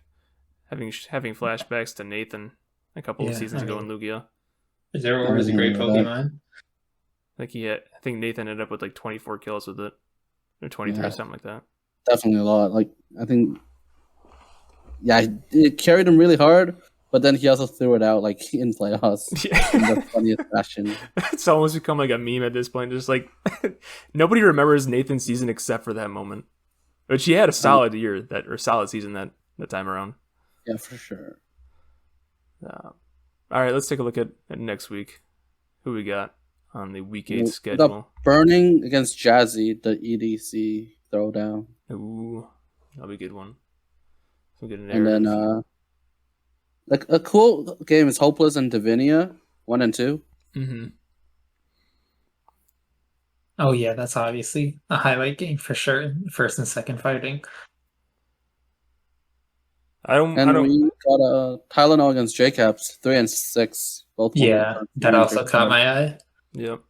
Having flashbacks to Nathan a couple of seasons ago in Lugia. Zero Aura is a great Pokemon. I think Nathan ended up with 24 kills with it. Or 23 or something like that. Definitely a lot. I think it carried him really hard, but then he also threw it out in playoffs in the funniest fashion. It's almost become a meme at this point. Just nobody remembers Nathan's season except for that moment. But he had a solid year solid season that time around. Yeah, for sure. All right, let's take a look at next week. Who we got on the week 8 The schedule? Burning against Jazzy, the EDC throwdown. Ooh, that'll be a good one. Some good And then a cool game is Hopeless and Divinia 1 and 2. Mm-hmm. Oh yeah, that's obviously a highlight game for sure. First and second fighting. I don't. We got a Tylenol against J-Caps 3 and 6. Both. Yeah, that also caught my eye. Yep.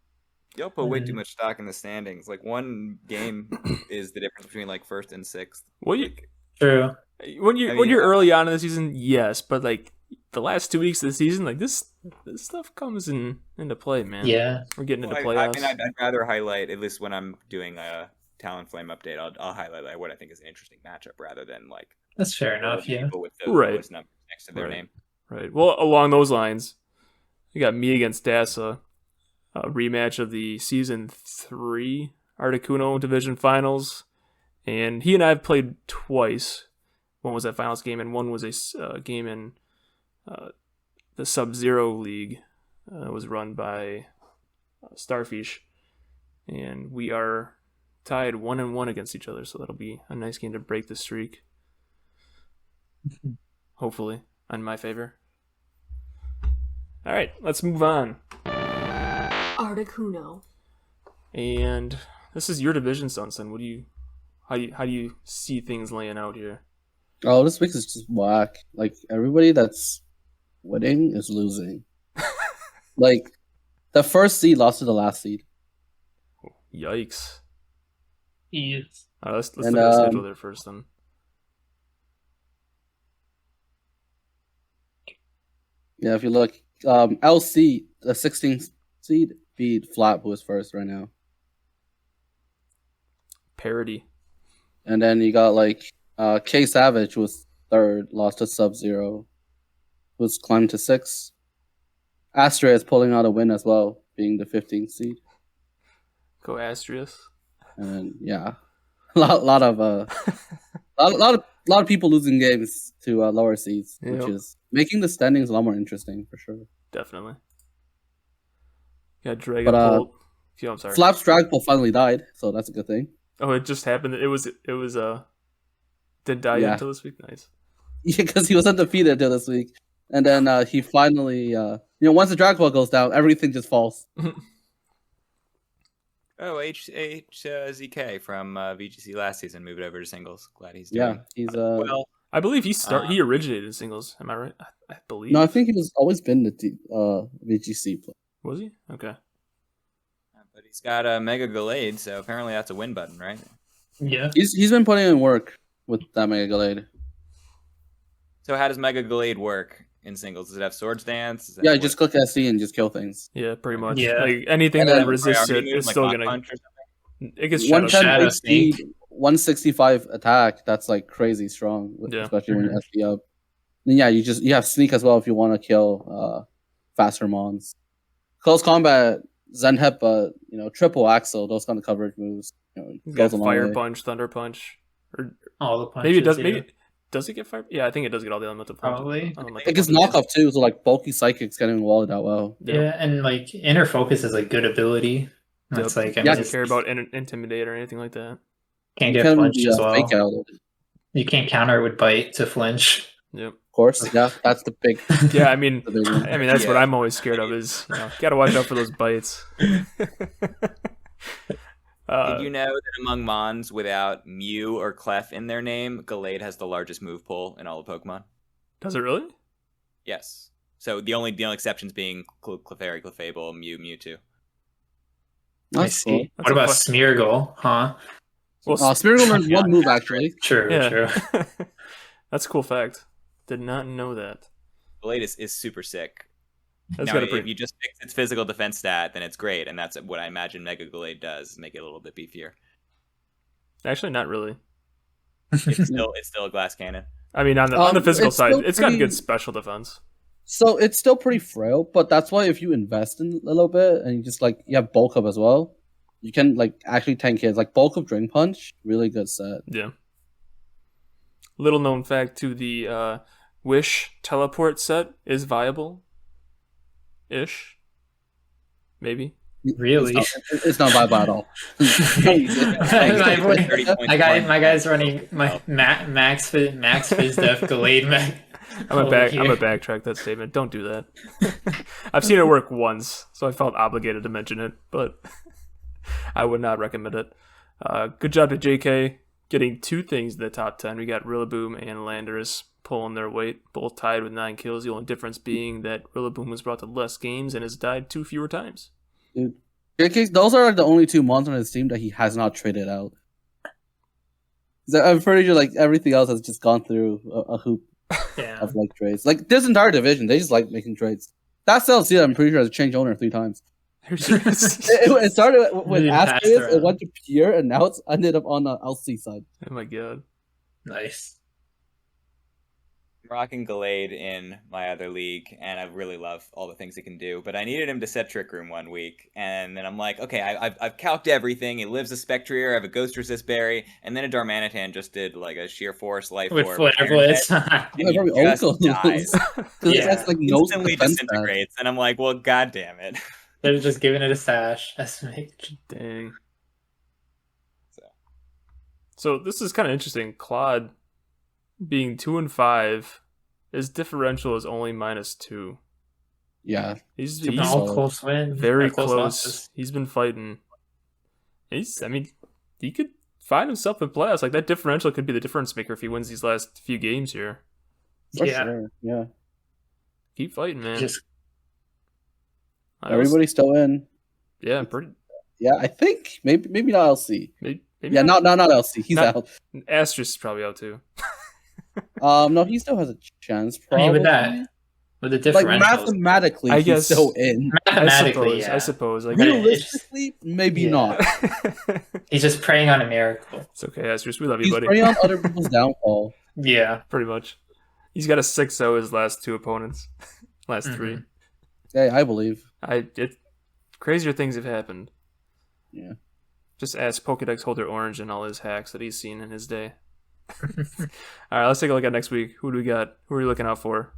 Y'all put way too much stock in the standings. One game is the difference between first and 6th. True. When you're early on in the season, yes, but the last 2 weeks of the season, this stuff comes into play, man. Yeah, we're getting into playoffs. I'd rather highlight, at least when I'm doing a Talonflame update, I'll highlight what I think is an interesting matchup rather than that's fair enough. Yeah, people with the lowest numbers next to their name. Right. Well, along those lines, you got me against Dasa, a rematch of the season 3 Articuno Division Finals, And he and I have played twice. One was that finals game, and one was a game in the Sub-Zero League. It was run by Starfish. And we are tied 1-1 against each other, so that'll be a nice game to break the streak. Hopefully, in my favor. All right, let's move on. Articuno. And this is your division, SunSun. How do you see things laying out here? Oh, this week is just whack. Like, everybody that's winning is losing. Like, the first seed lost to the last seed. Yikes. Yes. All right, let's look at the schedule there first, then. Yeah, if you look, LC, the 16th seed, beat Flap, who is first right now. Parody. And then you got, like, K Savage was third, lost to Sub-Zero, who's climbed to 6th. Astraeus pulling out a win as well, being the 15th seed. Go Astraeus. And then, yeah, a lot of people losing games to lower seeds, which is making the standings a lot more interesting for sure. Definitely. Yeah, Dragon Bolt. I'm sorry. Flap's Dragapult finally died, so that's a good thing. Oh, it just happened. It was didn't die yet until this week. Nice. Yeah, because he was undefeated until this week, and then he finally, once the Dragapult goes down, everything just falls. Oh, ZK from VGC last season moved over to singles. Glad he's doing. Yeah, he's well. I believe he originated in singles. Am I right? I believe. No, I think he's always been the VGC player. Was he? Okay. But he's got a Mega Gallade, so apparently that's a win button, right? Yeah. He's been putting in work with that Mega Gallade. So how does Mega Gallade work in singles? Does it have Swords Dance? Yeah, just click SC and just kill things. Yeah, pretty much. Yeah. Like anything that resists it is still gonna. It gets Shadow Sneak. 165 attack. That's like crazy strong, especially when you SD up. And yeah, you have Sneak as well if you want to kill faster mons. Close combat, Zenhepa, triple Axle, those kind of coverage moves. Goes a Fire Punch, Thunder Punch, or all the punches. Maybe it does. Maybe does it get fire? Yeah, I think it does get all the elemental punches. Probably. It gets knockoff too, so like bulky psychics getting walled out well. Yeah, and like Inner Focus is a good ability. That's like I don't care about Intimidate or anything like that. Can't get flinched as well. You can't counter it with Bite to flinch. Yep. Of course, yeah, that's the big. Yeah, I mean that's what I'm always scared of is gotta watch out for those bites. Did you know that among Mons without Mew or Clef in their name, Gallade has the largest move pool in all of Pokemon? Does it really? Yes. So the only exceptions being Clefairy, Clefable, Mew, Mewtwo. I see. What about Smeargle? Huh? Well, Smeargle learns one move actually. True. That's a cool fact. Did not know that. Gallade is super sick. Now, if you just fix its physical defense stat, then it's great, and that's what I imagine Mega Gallade does, is make it a little bit beefier. Actually, not really. It's still a glass cannon. I mean, on the physical side, it's got good special defense. So it's still pretty frail, but that's why if you invest in a little bit and you just you have bulk up as well, you can actually tank hits. Like bulk up Drain Punch, really good set. Yeah. Little known fact to the Wish teleport set is viable. Ish. Maybe. Really? It's not viable at all. my guy's running my max Fizz Def Gallade. I'm gonna backtrack that statement. Don't do that. I've seen it work once, so I felt obligated to mention it, but I would not recommend it. Good job to JK getting 2 things in the top 10. We got Rillaboom and Landorus pulling their weight, both tied with 9 kills. The only difference being that Rillaboom was brought to less games and has died 2 fewer times. Dude, JK, those are the only 2 mons on his team that he has not traded out. I'm pretty sure everything else has just gone through a hoop. Yeah. Of trades. This entire division, they just like making trades. That CLC, I'm pretty sure, has changed owner 3 times. it started with Astraeus, it went to Pierre, and now it's ended up on the LC side. Oh my god. Nice. rocking Gallade in my other league, and I really love all the things he can do. But I needed him to set Trick Room one week, and then I'm like, okay, I've calced everything. He lives a Spectrier, I have a Ghost Resist Berry, and then a Darmanitan just did like a Sheer Force Life With Orb. Flare Blitz. And he just dies. Yeah. That's like no Instantly defense disintegrates, and I'm like, well, god damn it. They're just giving it a sash. Dang. So this is kind of interesting. Claude being 2-5, his differential is only -2. Yeah. He's all close wins. very Close close. losses. He's been fighting. I mean, he could find himself in playoffs. Like, that differential could be the difference maker if he wins these last few games here. For Yeah. sure. Yeah. Keep fighting, man. Everybody's still in. Yeah, pretty. Yeah, I think maybe not LC. Maybe Yeah, not LC. He's out. Astraeus is probably out too. No, he still has a chance. Probably. I mean, with the like differentials, mathematically, I he's guess- still in. mathematically, I suppose. Like, But Realistically, maybe Yeah. not. he's just praying on a miracle. It's okay, Astraeus. We love you, He's buddy. preying on other people's downfall. Yeah. Pretty much. He's got a 6-0 his last two opponents. Last three. Yeah, I believe. Crazier things have happened. Yeah. Just ask Pokedex Holder Orange and all his hacks that he's seen in his day. Alright, let's take a look at next week. Who do we got? Who are you looking out for?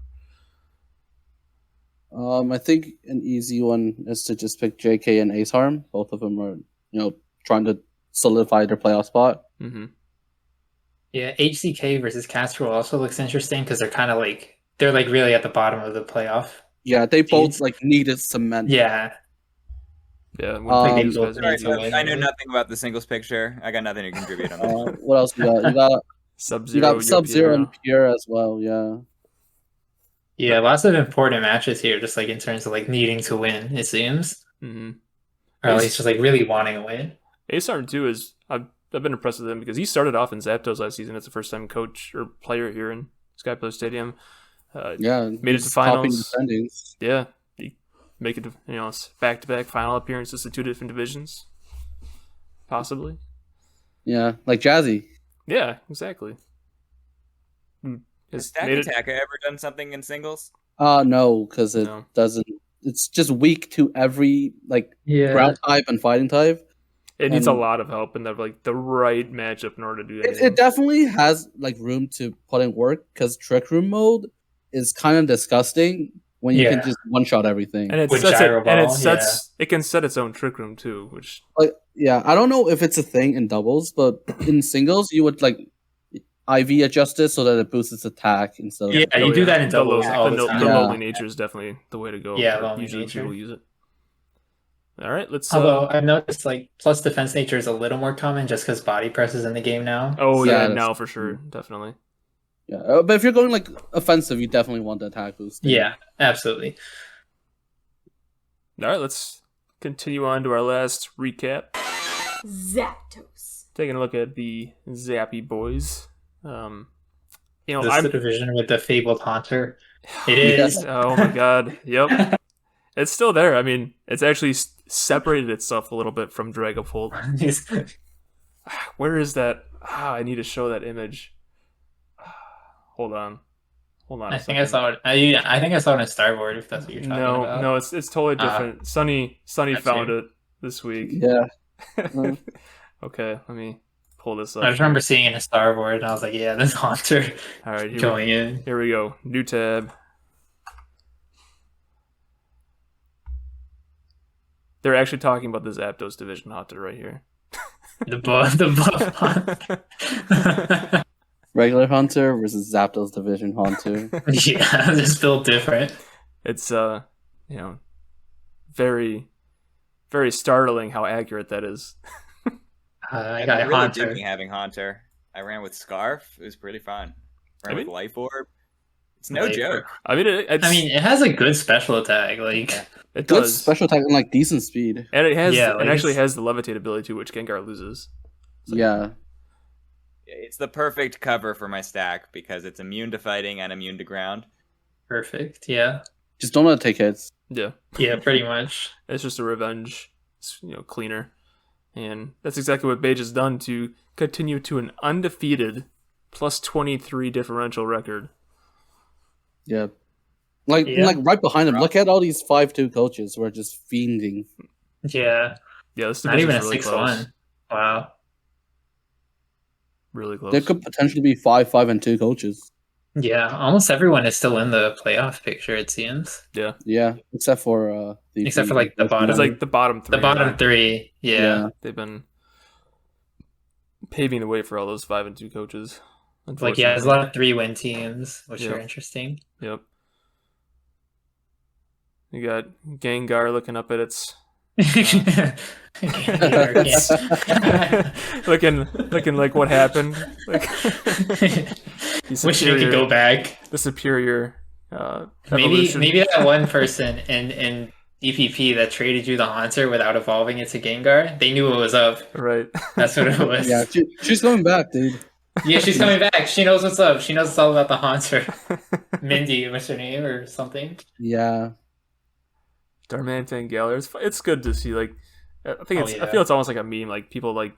I think an easy one is to just pick JK and Aceharm. Both of them are, trying to solidify their playoff spot. Mm-hmm. Yeah, HCK versus Castro also looks interesting because they're really at the bottom of the playoff. Yeah, they both needed cement. Yeah. Yeah, they both Sorry, need to win. I know nothing about the singles picture. I got nothing to contribute on that. What else you got? You got Sub-Zero, Sub-Zero and Pure as well. Yeah. Yeah, lots of important matches here, just in terms of needing to win, it seems. Mm-hmm. Or at least just really wanting a win. Aceharm too is I've been impressed with him because he started off in Zapdos last season. It's the first time coach or player here in Skypillar Stadium. Yeah, made it to he's topping the finals. standings. Yeah, he make it back-to-back final appearances to two different divisions, possibly. Yeah, like Jazzy. Yeah, exactly. Has Stack Attack ever done something in singles? No, because it doesn't. It's just weak to every ground type and fighting type. It needs a lot of help and the right matchup in order to do that. It definitely has room to put in work because Trick Room mode is kind of disgusting when you can just one shot everything. And it can set its own Trick Room too, which I don't know if it's a thing in doubles, but in singles you would IV adjust it so that it boosts its attack instead of you do that in doubles all the time. The lonely nature is definitely the way to go. Yeah, usually people use it. All right, let's. Although I've noticed plus defense nature is a little more common just because body press is in the game now. Oh yeah, now for sure, definitely. Yeah, but if you're going offensive, you definitely want the attack boost. Yeah, absolutely. All right, let's continue on to our last recap. Zapdos. Taking a look at the Zappy boys. This is the division with the fabled Haunter. It is. Oh my god. Yep. It's still there. I mean, it's actually separated itself a little bit from Dragapult. Where is that? I need to show that image. Hold on. I think I saw it. I think I saw it in Starboard. If that's what you're talking about. No, it's totally different. Sunny found it this week. Yeah. Okay, let me pull this up. I just remember seeing it in Starboard, and I was like, "Yeah, this Haunter." All right, going in. Here we go. New tab. They're actually talking about the Zapdos Division Haunter right here. The buff Haunter. Regular Haunter versus Zapdos Division Haunter. Yeah, it's still different. It's very, very startling how accurate that is. I got really Haunter. digging having Haunter. I ran with Scarf. It was pretty fun. With Life Orb. It's no joke. I mean, it has a good special attack. It Good does special attack and decent speed. and it has. It actually has the levitate ability too, which Gengar loses. So, yeah. It's the perfect cover for my stack because it's immune to fighting and immune to ground. Perfect. Yeah. Just don't let it take hits. Yeah. Yeah, pretty much. It's just a revenge, cleaner. And that's exactly what Beige has done to continue to an undefeated plus 23 differential record. Yeah. Like right behind him, look at all these 5-2 coaches who are just fiending. Yeah. Yeah, this Not even a really 6-1. close. Wow. Really close. There could potentially be 5-2 coaches. Yeah, almost everyone is still in the playoff picture, it seems. Yeah. Yeah, except for like the bottom. It's like the bottom three. The bottom three, yeah. They've been paving the way for all those 5-2 coaches. Like, yeah, there's a lot of 3-win teams, which are interesting. Yep. You got Gengar looking up at its looking like what happened. Like, wish you could go back. The superior maybe that one person in DPP that traded you the Haunter without evolving it to Gengar, they knew it was up. Right. That's what it was. Yeah, she's coming back, dude. Yeah, she's coming back. She knows what's up. She knows it's all about the Haunter. Mindy, what's her name or something? Yeah. Darmanitan and Galar. It's good to see. Like, I think I feel it's almost like a meme. Like, people like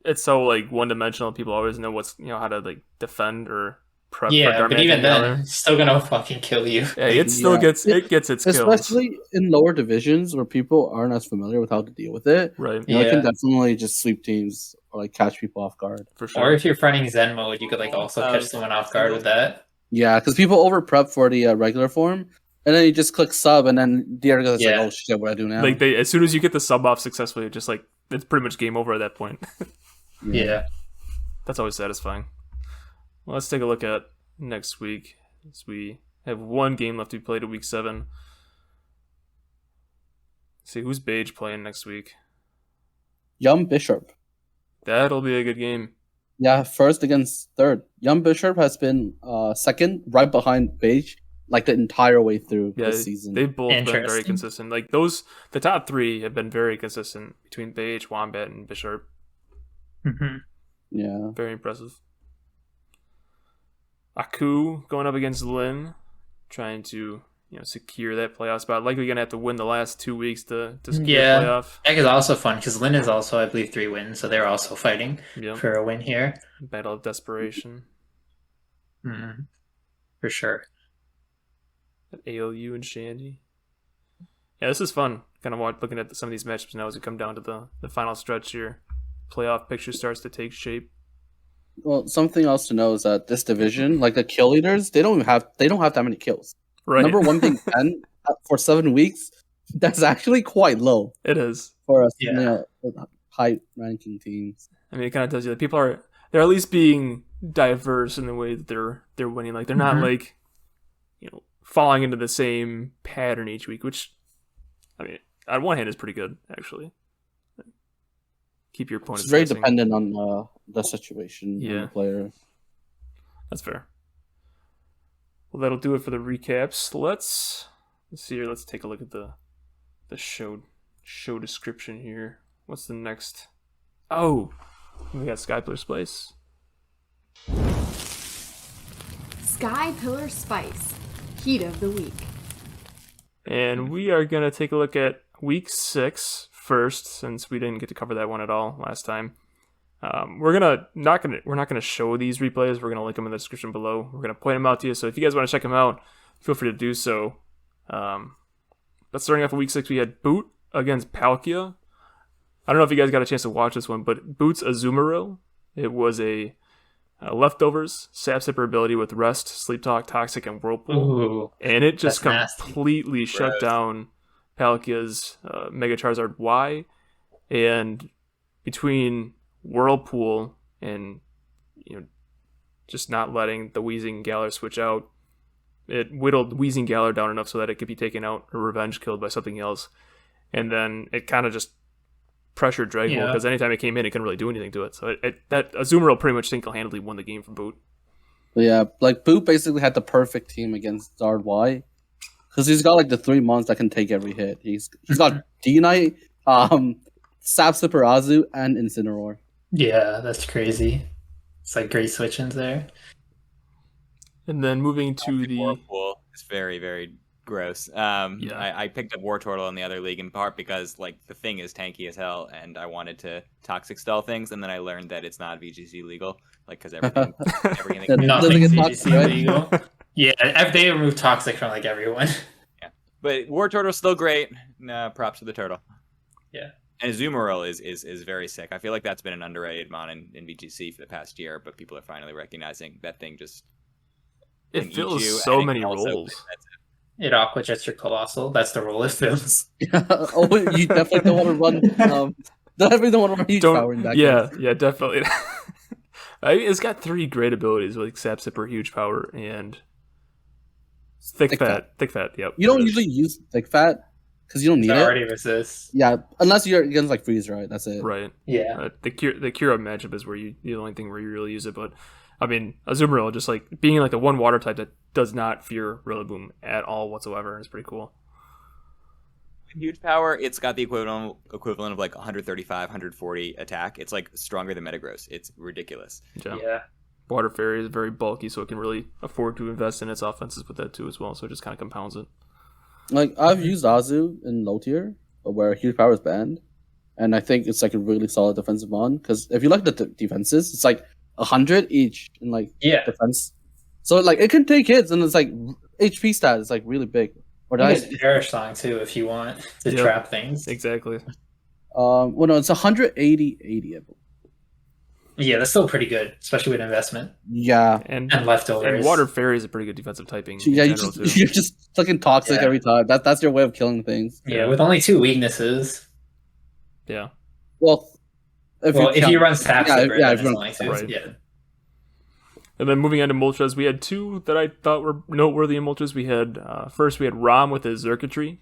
it's so like one dimensional. People always know how to like defend or prep. Yeah, for but even then, Galar. it's still gonna fucking kill you. Yeah, it still gets its kills, especially in lower divisions where people aren't as familiar with how to deal with it. Right. It can definitely just sweep teams or like catch people off guard. For sure. Or if you're running Zen mode, you could like also catch someone off guard with that. Yeah, because people over prep for the regular form. And then you just click sub, and then the other guy's like, "Oh shit, what do I do now?" Like as soon as you get the sub off successfully, just like it's pretty much game over at that point. Yeah, that's always satisfying. Well, let's take a look at next week, as we have one game left to be played at week 7. Let's see who's Beige playing next week. Yum Bishop. That'll be a good game. Yeah, first against third. Yum Bishop has been second, right behind Beige. Like the entire way through this season. They've both been very consistent. Like the top 3 have been very consistent between Beige, Wombat, and Bishop. Mm-hmm. Yeah. Very impressive. Aku going up against Lin, trying to secure that playoff spot. Likely going to have to win the last 2 weeks to secure the playoff. That is also fun because Lin is also, I believe, 3 wins, so they're also fighting for a win here. Battle of desperation. Mm-hmm. For sure. ALU and Chandy. Yeah, this is fun. Kind of looking at some of these matchups now as we come down to the final stretch here. Playoff picture starts to take shape. Well, something else to know is that this division, like the kill leaders, they don't have that many kills. Right. Number 1 being 10 for 7 weeks. That's actually quite low. It is for us, high ranking teams. I mean, it kind of tells you that people they're at least being diverse in the way that they're winning. Like they're not like falling into the same pattern each week, which, I mean, on one hand is pretty good, actually. Keep your opponents. It's very dependent on the situation and the player. That's fair. Well, that'll do it for the recaps. Let's see here. Let's take a look at the show description here. What's the next? Oh, we got Sky Pillar Spice. Sky Pillar Spice. Heat of the week. And we are going to take a look at week 6 first, since we didn't get to cover that one at all last time. We're not gonna show these replays. We're gonna link them in the description below. We're gonna point them out to you. So if you guys want to check them out, feel free to do so. But starting off in week 6, we had Boot against Palkia. I don't know if you guys got a chance to watch this one, but Boot's Azumarill. It was a leftovers sap sipper ability with Rest, Sleep Talk, Toxic, and Whirlpool. Ooh, and it just completely shut down Palkia's Mega Charizard Y. And between Whirlpool and just not letting the Wheezing Galar switch out, it whittled Wheezing Galar down enough so that it could be taken out or revenge killed by something else. And then it kind of just pressured Dragloak because anytime it came in, it couldn't really do anything to it. So that Azumarill pretty much single-handedly won the game for Boot. Yeah, like Boot basically had the perfect team against Zard Y because he's got like the 3 months that can take every hit. He's got D-Knight, Sap Sipper Azu, and Incineroar. Yeah, that's crazy. It's like great switch-ins there. And then moving to the Whirlpool is very, very gross. I picked up War Turtle in the other league in part because like the thing is tanky as hell, and I wanted to toxic stall things, and then I learned that it's not VGC legal, like because everything nothing's VGC legal. Yeah, they removed Toxic from like everyone. Yeah, but War Turtle's still great. Nah, props to the turtle. Yeah. And Azumarill is very sick. I feel like that's been an underrated mon in VGC for the past year, but people are finally recognizing that thing just. It fills so many roles. It aqua jets your Colossal. That's the role it fills. Oh, you definitely don't want to run. Definitely don't want to run huge power in that. Yeah, case. yeah, definitely. I mean, it's got 3 great abilities like Sap Sipper, Huge Power, and Thick Fat. Thick Fat. Yep. You don't usually use Thick Fat because you don't need it. Already resists. Yeah, unless you're against like Freeze, right? That's it. Right. Yeah. The Cure matchup is where the only thing where you really use it, but I mean, Azumarill just like being like the one water type that does not fear Rillaboom at all whatsoever is pretty cool. Huge Power, it's got the equivalent of like 135, 140 attack. It's like stronger than Metagross. It's ridiculous. Yeah. Water Fairy is very bulky, so it can really afford to invest in its offenses with that too as well. So it just kind of compounds it. Like I've used Azu in low tier, where Huge Power is banned, and I think it's like a really solid defensive mon. Because if you look at the defenses, it's like 100 each in like defense. So like it can take hits, and it's like HP stat is like really big. Or it's Perish Song too if you want to trap things. Exactly. Well, no, it's 180, 80. Yeah, that's still pretty good, especially with investment. Yeah, and leftovers. And Water Fairy is a pretty good defensive typing. Yeah, you're just fucking toxic every time. That's your way of killing things. Yeah, with only 2 weaknesses. Yeah. Well, if you run Sap Sipper, if you run only 2. Right. Yeah. And then moving on to Moltres, we had 2 that I thought were noteworthy in Moltres. We had first we had Rom with his Xurkitree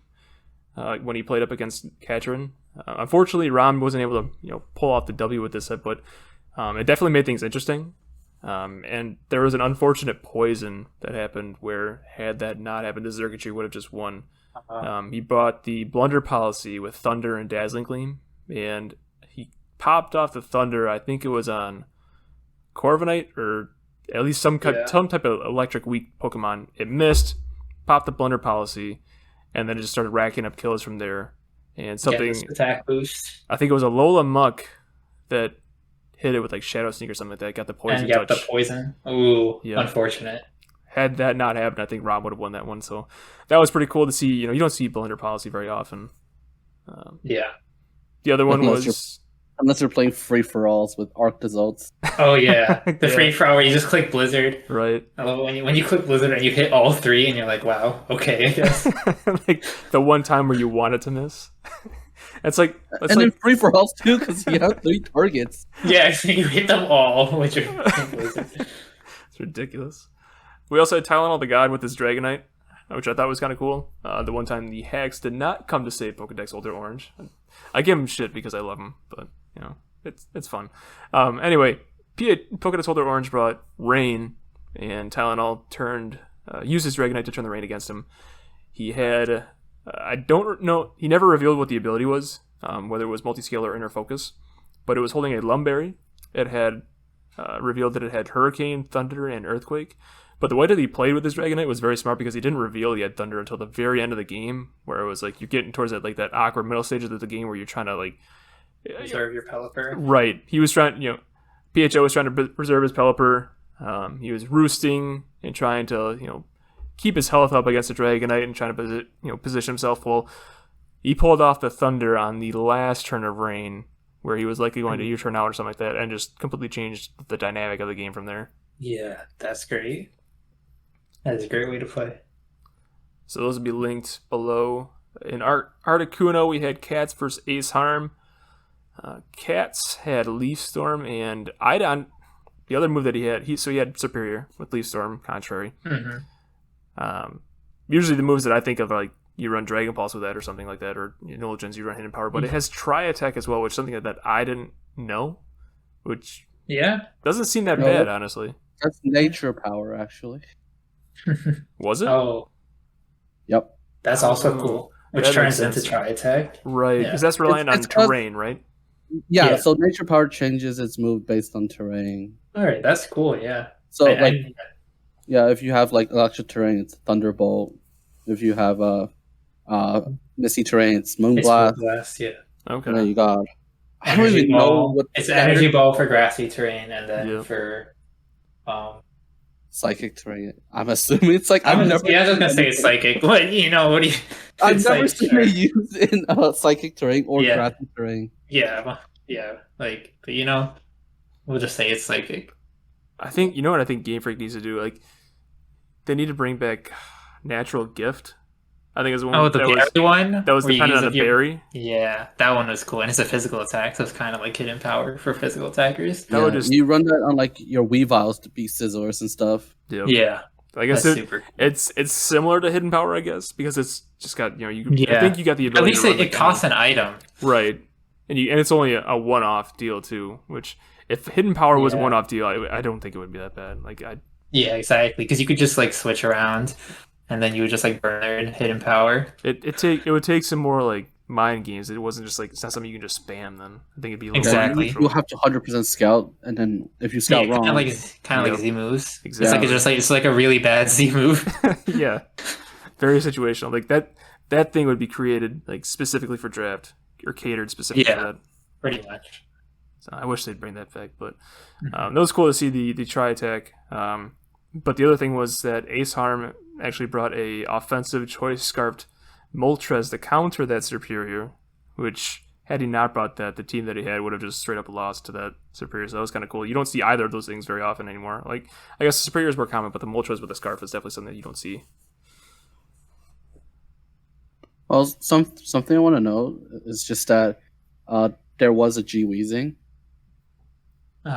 when he played up against Kachurin. Unfortunately, Rom wasn't able to pull off the W with this set, but it definitely made things interesting. And there was an unfortunate poison that happened where had that not happened, the Xurkitree would have just won. He bought the Blunder Policy with Thunder and Dazzling Gleam, and he popped off the Thunder. I think it was on Corviknight or at least some type of electric weak Pokemon. It missed, popped the Blunder Policy, and then it just started racking up kills from there. And something attack boost. I think it was a Lola Muck that hit it with like Shadow Sneak or something like that. Got the poison. And got the poison. Ooh, unfortunate. Had that not happened, I think Rob would have won that one. So that was pretty cool to see. You don't see Blunder Policy very often. The other one unless you're playing free for alls with Arc Results. Oh yeah, the free for all where you just click Blizzard. Right. I love it when you click Blizzard and you hit all 3 and you're like, wow, okay, I guess. Like the one time where you want it to miss. Then free for alls too because you have 3 targets. Yeah, so you hit them all with your Blizzard. It's ridiculous. We also had Tylenol the God with his Dragonite, which I thought was kind of cool. The one time the hacks did not come to save Pokedex Ultra Orange. I give him shit because I love him, but it's fun. Anyway, Pokedex Ultra Orange brought Rain, and Tylenol used his Dragonite to turn the rain against him. He had I don't know, he never revealed what the ability was, whether it was multiscale or inner focus, but it was holding a Lumberry. It had revealed that it had Hurricane, Thunder, and Earthquake. But the way that he played with his Dragonite was very smart because he didn't reveal he had Thunder until the very end of the game, where it was like you're getting towards that that awkward middle stage of the game where you're trying to preserve your Pelipper. Right. He was trying, PHO was trying to preserve his Pelipper. He was roosting and trying to, keep his health up against the Dragonite and trying to position himself. Well, he pulled off the Thunder on the last turn of Rain, where he was likely going to U-turn out or something like that, and just completely changed the dynamic of the game from there. Yeah, that's great. That is a great way to play. So those will be linked below. In Articuno, we had Cats versus Aceharm. Cats had Leaf Storm, and Idon, the other move that he had, he had Serperior with Leaf Storm, contrary. Mm-hmm. Usually the moves that I think of are like you run Dragon Pulse with that or something like that, or Null Gens, you run Hidden Power, but it has Tri Attack as well, which is something that I didn't know, which doesn't seem that bad, honestly. That's Nature Power, actually. Was it? Oh. Yep. That's also cool. Which turns into Tri Attack. Right, because that's reliant on terrain, right? Yeah, so Nature Power changes its move based on terrain. Alright, that's cool, yeah. So, if you have electric terrain, it's Thunderbolt. If you have misty terrain, it's Moonblast. Moonblast, yeah. Okay. And then you got... I don't even know what... It's Energy Ball for grassy terrain, and then for... Psychic terrain. I'm assuming it's like I was just gonna say it's psychic. What do you? I've it's never like, seen it used in psychic terrain or Yeah. grassy terrain. Yeah. Like, but we'll just say it's psychic. I think what I think Game Freak needs to do, like, they need to bring back Natural Gift. I think is one. Oh, the berry one. That was where you dependent on use the berry. Yeah, that one was cool, and it's a physical attack, so it's kind of like hidden power for physical attackers. That would just You run that on like your Weaviles to be Scizors and stuff. Yep. Yeah, I guess that's super. it's similar to hidden power, I guess, because it's just got I Yeah. think you got the At ability. least to run it costs an item. right, and it's only a one-off deal too. Which if hidden power was a Yeah. one-off deal, I don't think it would be that bad. Like Yeah, exactly, because you could just like switch around, and then you would just like burn their hidden power. it would take some more like mind games. It wasn't just like it's not something you can just spam. Then I think it'd be a little Exactly. more You natural. have to 100% scout, and then if you scout wrong, kind of like Z moves. Exactly. It's like a really bad Z move. Yeah, very situational. Like that thing would be created like specifically for draft or catered specifically Yeah. for that. Pretty much. So I wish they'd bring that back, but that was cool to see the tri attack. But the other thing was that Aceharm actually brought a offensive choice scarfed Moltres to counter that Serperior, which had he not brought that, the team that he had would have just straight up lost to that Serperior. So that was kind of cool. You don't see either of those things very often anymore. Like I guess the Serperior is more common, but the Moltres with the scarf is definitely something that you don't see. well, something I want to know is just that there was a G-Weezing. Oh.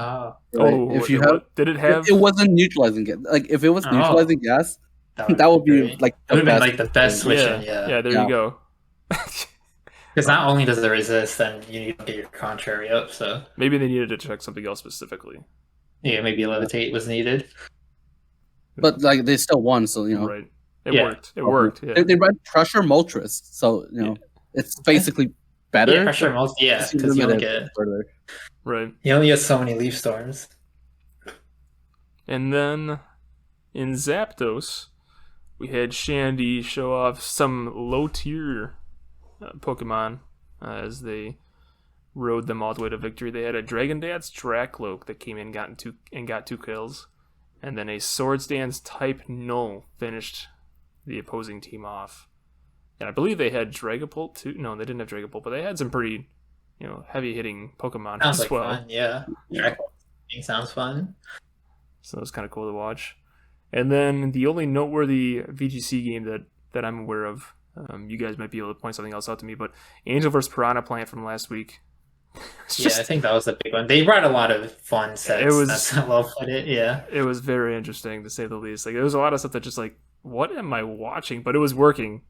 Right? Oh, if you have, did it have? it wasn't neutralizing gas. Like if it was neutralizing gas, that would be great. like That would the have been best like the best thing. switching. Yeah, there Yeah. you go. Because not only does it resist, then you need to get your contrary up. So Maybe they needed to check something else specifically. yeah, maybe levitate was needed. But like they still won, so Right. It Yeah. worked. It worked. Yeah. they ran pressure Moltres, so it's basically better. Yeah, pressure most. Yeah, Just because you only limit it get further. Right. so many leaf storms. And then in Zapdos, we had Chandy show off some low tier Pokemon as they rode them all the way to victory. They had a Dragon Dance Drakloak that came in and got two kills, and then a Swords Dance type Null finished the opposing team off. And I believe they had Dragapult too. No, they didn't have Dragapult, but they had some pretty, heavy hitting Pokemon Sounds as like well. fun. Yeah, sounds fun. So it was kind of cool to watch. And then the only noteworthy VGC game that I'm aware of, you guys might be able to point something else out to me, but Angel vs. Piranha Plant from last week. I think that was the big one. They brought a lot of fun sets. It was- That's how I'll put it. Yeah. It was very interesting to say the least. Like there was a lot of stuff that just like, what am I watching? But it was working.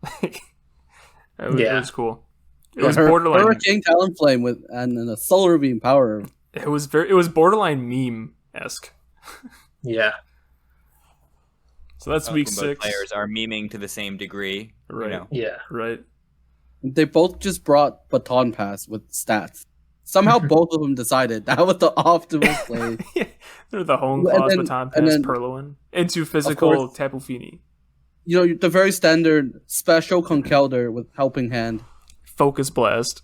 It was cool. It was borderline. Hurricane Talonflame and then a Solar Beam power. It was borderline meme-esque. Yeah. So that's week 6. Players are memeing to the same degree. Right. Yeah. Right. They both just brought Baton Pass with stats. Somehow both of them decided that was the optimal play. They're the home And claws then- baton and pass then, Purloin into physical course- Tapu Fini. The very standard special Conkeldurr with Helping Hand. Focus Blast.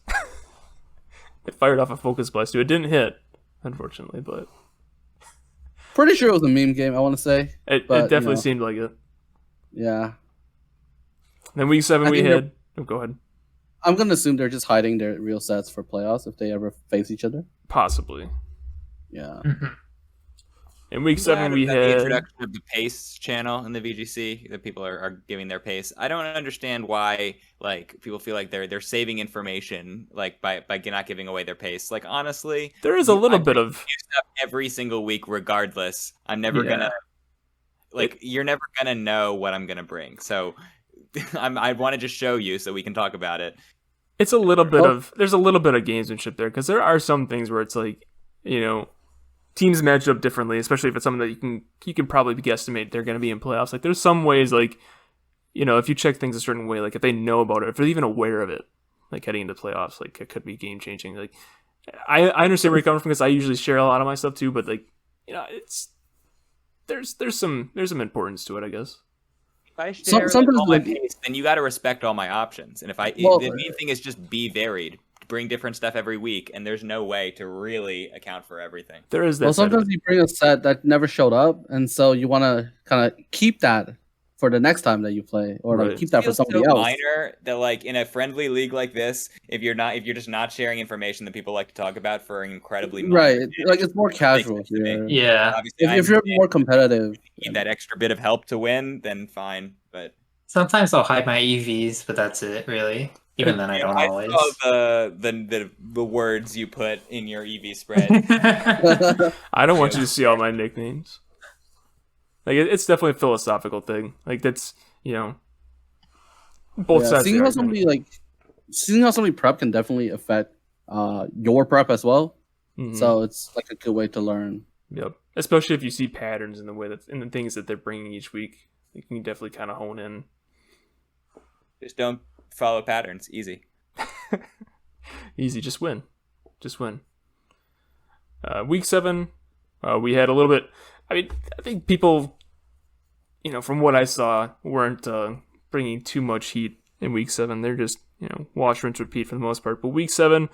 It fired off a Focus Blast too. It didn't hit, unfortunately, but Pretty sure it was a meme game, I want to say. it But, definitely seemed like it. Yeah. Then week 7 I we think had. Oh, go ahead. I'm going to assume they're just hiding their real sets for playoffs if they ever face each other. Possibly. Yeah. In week 7 we the had. introduction of the pace channel in the VGC that people are giving their pace. I don't understand why people feel like they're saving information by not giving away their pace. Like honestly, There is a little bit of. stuff every single week regardless. I'm never gonna you're never gonna know what I'm gonna bring. So I want to just show you so we can talk about it. It's a little bit of. There's a little bit of gamesmanship there because there are some things where it's like, teams match up differently, especially if it's something that you can probably guesstimate they're going to be in playoffs. Like there's some ways if you check things a certain way, like if they know about it, if they're even aware of it, like heading into playoffs, like it could be game changing. Like I understand where you're coming from because I usually share a lot of my stuff too, but it's there's some importance to it, I guess. If I share Sometimes all my pace, then you got to respect all my options. And the main thing is just be varied. bring different stuff every week, and there's no way to really account for everything. There is that. Well, sometimes you bring a set that never showed up, and so you want to kind of keep that for the next time that you play, or like keep that for somebody else. Minor that like in a friendly league like this, if you're just not sharing information that people like to talk about for an incredibly right, like it's more casual. Yeah, if you're more competitive, need that extra bit of help to win, then fine. But sometimes I'll hide my EVs, but that's it, really. Even then, I don't always. Saw the words you put in your EV spread. I don't want you to see all my nicknames. Like it's definitely a philosophical thing. Like that's both sides. Seeing how somebody prep can definitely affect your prep as well. Mm-hmm. So it's like a good way to learn. Yep, especially if you see patterns in the way in the things that they're bringing each week. You can definitely kind of hone in. Just don't follow patterns. Easy. Easy. Just win. Week 7, we had a little bit. I think people, from what I saw, weren't bringing too much heat in Week 7. They're just, wash, rinse, repeat for the most part. But Week 7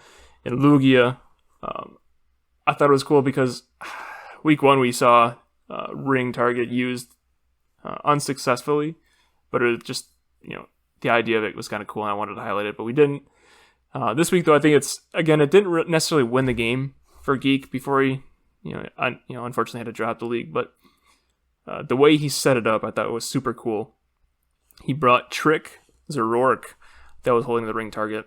in Lugia, I thought it was cool because Week 1 we saw ring target used unsuccessfully, but it was just, the idea of it was kind of cool and I wanted to highlight it, but we didn't. This week, though, I think it didn't necessarily win the game for Geek before he, unfortunately had to drop the league, but the way he set it up, I thought it was super cool. He brought Trick Zoroark that was holding the ring target,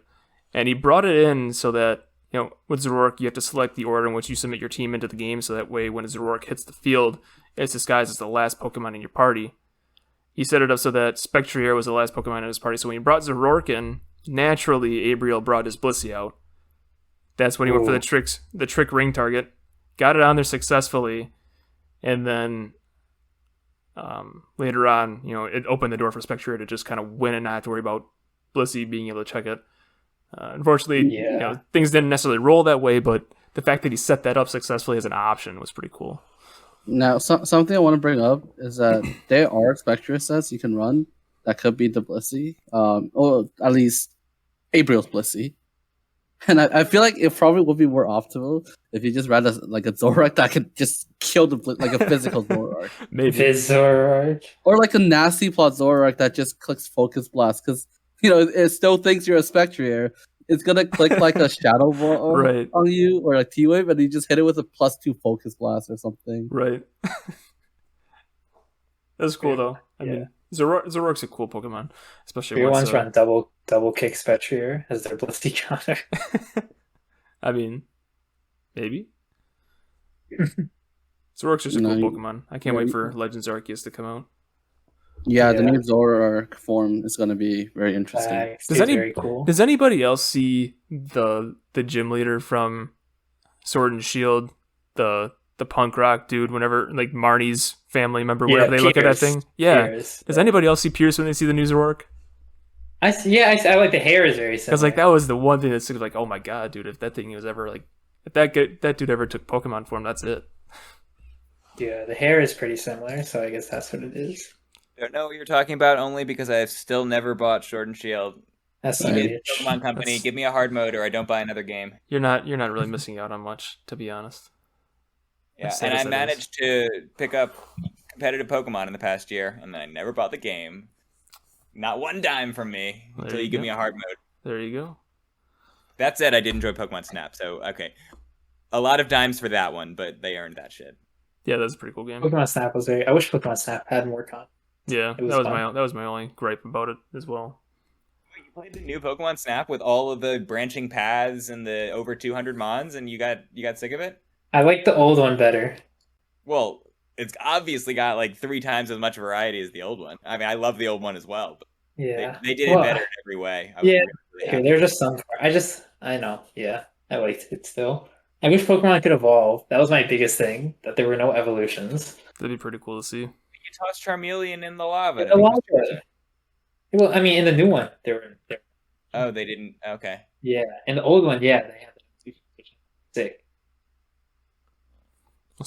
and he brought it in so that, with Zoroark, you have to select the order in which you submit your team into the game, so that way when Zoroark hits the field, it's disguised as the last Pokemon in your party. He set it up so that Serperior was the last Pokemon in his party, so when he brought Zoroark in, naturally Abriel brought his Blissey out. That's when he went for the trick ring target, got it on there successfully, and then later on, it opened the door for Serperior to just kind of win and not have to worry about Blissey being able to check it. Unfortunately, things didn't necessarily roll that way, but the fact that he set that up successfully as an option was pretty cool. Now, something I want to bring up is that there are Serperior sets you can run that could be the Blissey, or at least Abriel's Blissey. And I feel like it probably would be more optimal if you just ran a Zoroark that could just kill like a physical Zoroark. Maybe Zoroark. Or like a nasty plot Zoroark that just clicks Focus Blast, because it still thinks you're a Serperior. It's gonna click like a Shadow Ball right. on you, or a T-Wave, and you just hit it with a +2 Focus Blast or something. Right. That's cool though. I mean, Zoroark's a cool Pokemon, especially your ones run double kick Serperior as their Blissey counter. I mean, maybe. Zoroark's just a cool Pokemon. I can't wait for Legends Arceus to come out. Yeah, the new Zoroark form is going to be very interesting. Very cool. Does anybody else see the gym leader from Sword and Shield, the punk rock dude, whenever, like, Marnie's family member, whenever they look at that thing? Yeah. Pierce. Does anybody else see Pierce when they see the new Zoroark? I like the hair is very similar. Because, like, that was the one thing that's sort of like, oh my god, dude, if that thing was ever, like, if that dude ever took Pokemon form, that's it. Yeah, the hair is pretty similar, so I guess that's what it is. Don't know what you're talking about, only because I've still never bought Sword and Shield. That's Pokemon Company. Give me a hard mode, or I don't buy another game. You're not really missing out on much, to be honest. Yeah, and I managed to pick up competitive Pokemon in the past year, and I never bought the game. Not one dime from me until you give me a hard mode. There you go. That said, I did enjoy Pokemon Snap, so okay. A lot of dimes for that one, but they earned that shit. Yeah, that's a pretty cool game. Pokemon Snap was I wish Pokemon Snap had more content. Yeah, that was my only gripe about it as well. You played the new Pokemon Snap with all of the branching paths and the over 200 mons, and you got sick of it? I like the old one better. Well, it's obviously got like 3 times as much variety as the old one. I mean, I love the old one as well, but yeah, they did it better in every way. There's just some. I know. Yeah, I liked it still. I wish Pokemon could evolve. That was my biggest thing. That there were no evolutions. That'd be pretty cool to see. You tossed Charmeleon in the lava. Well, I mean, in the new one, they were. Oh, they didn't. Okay. Yeah, in the old one, they had the sick. Well,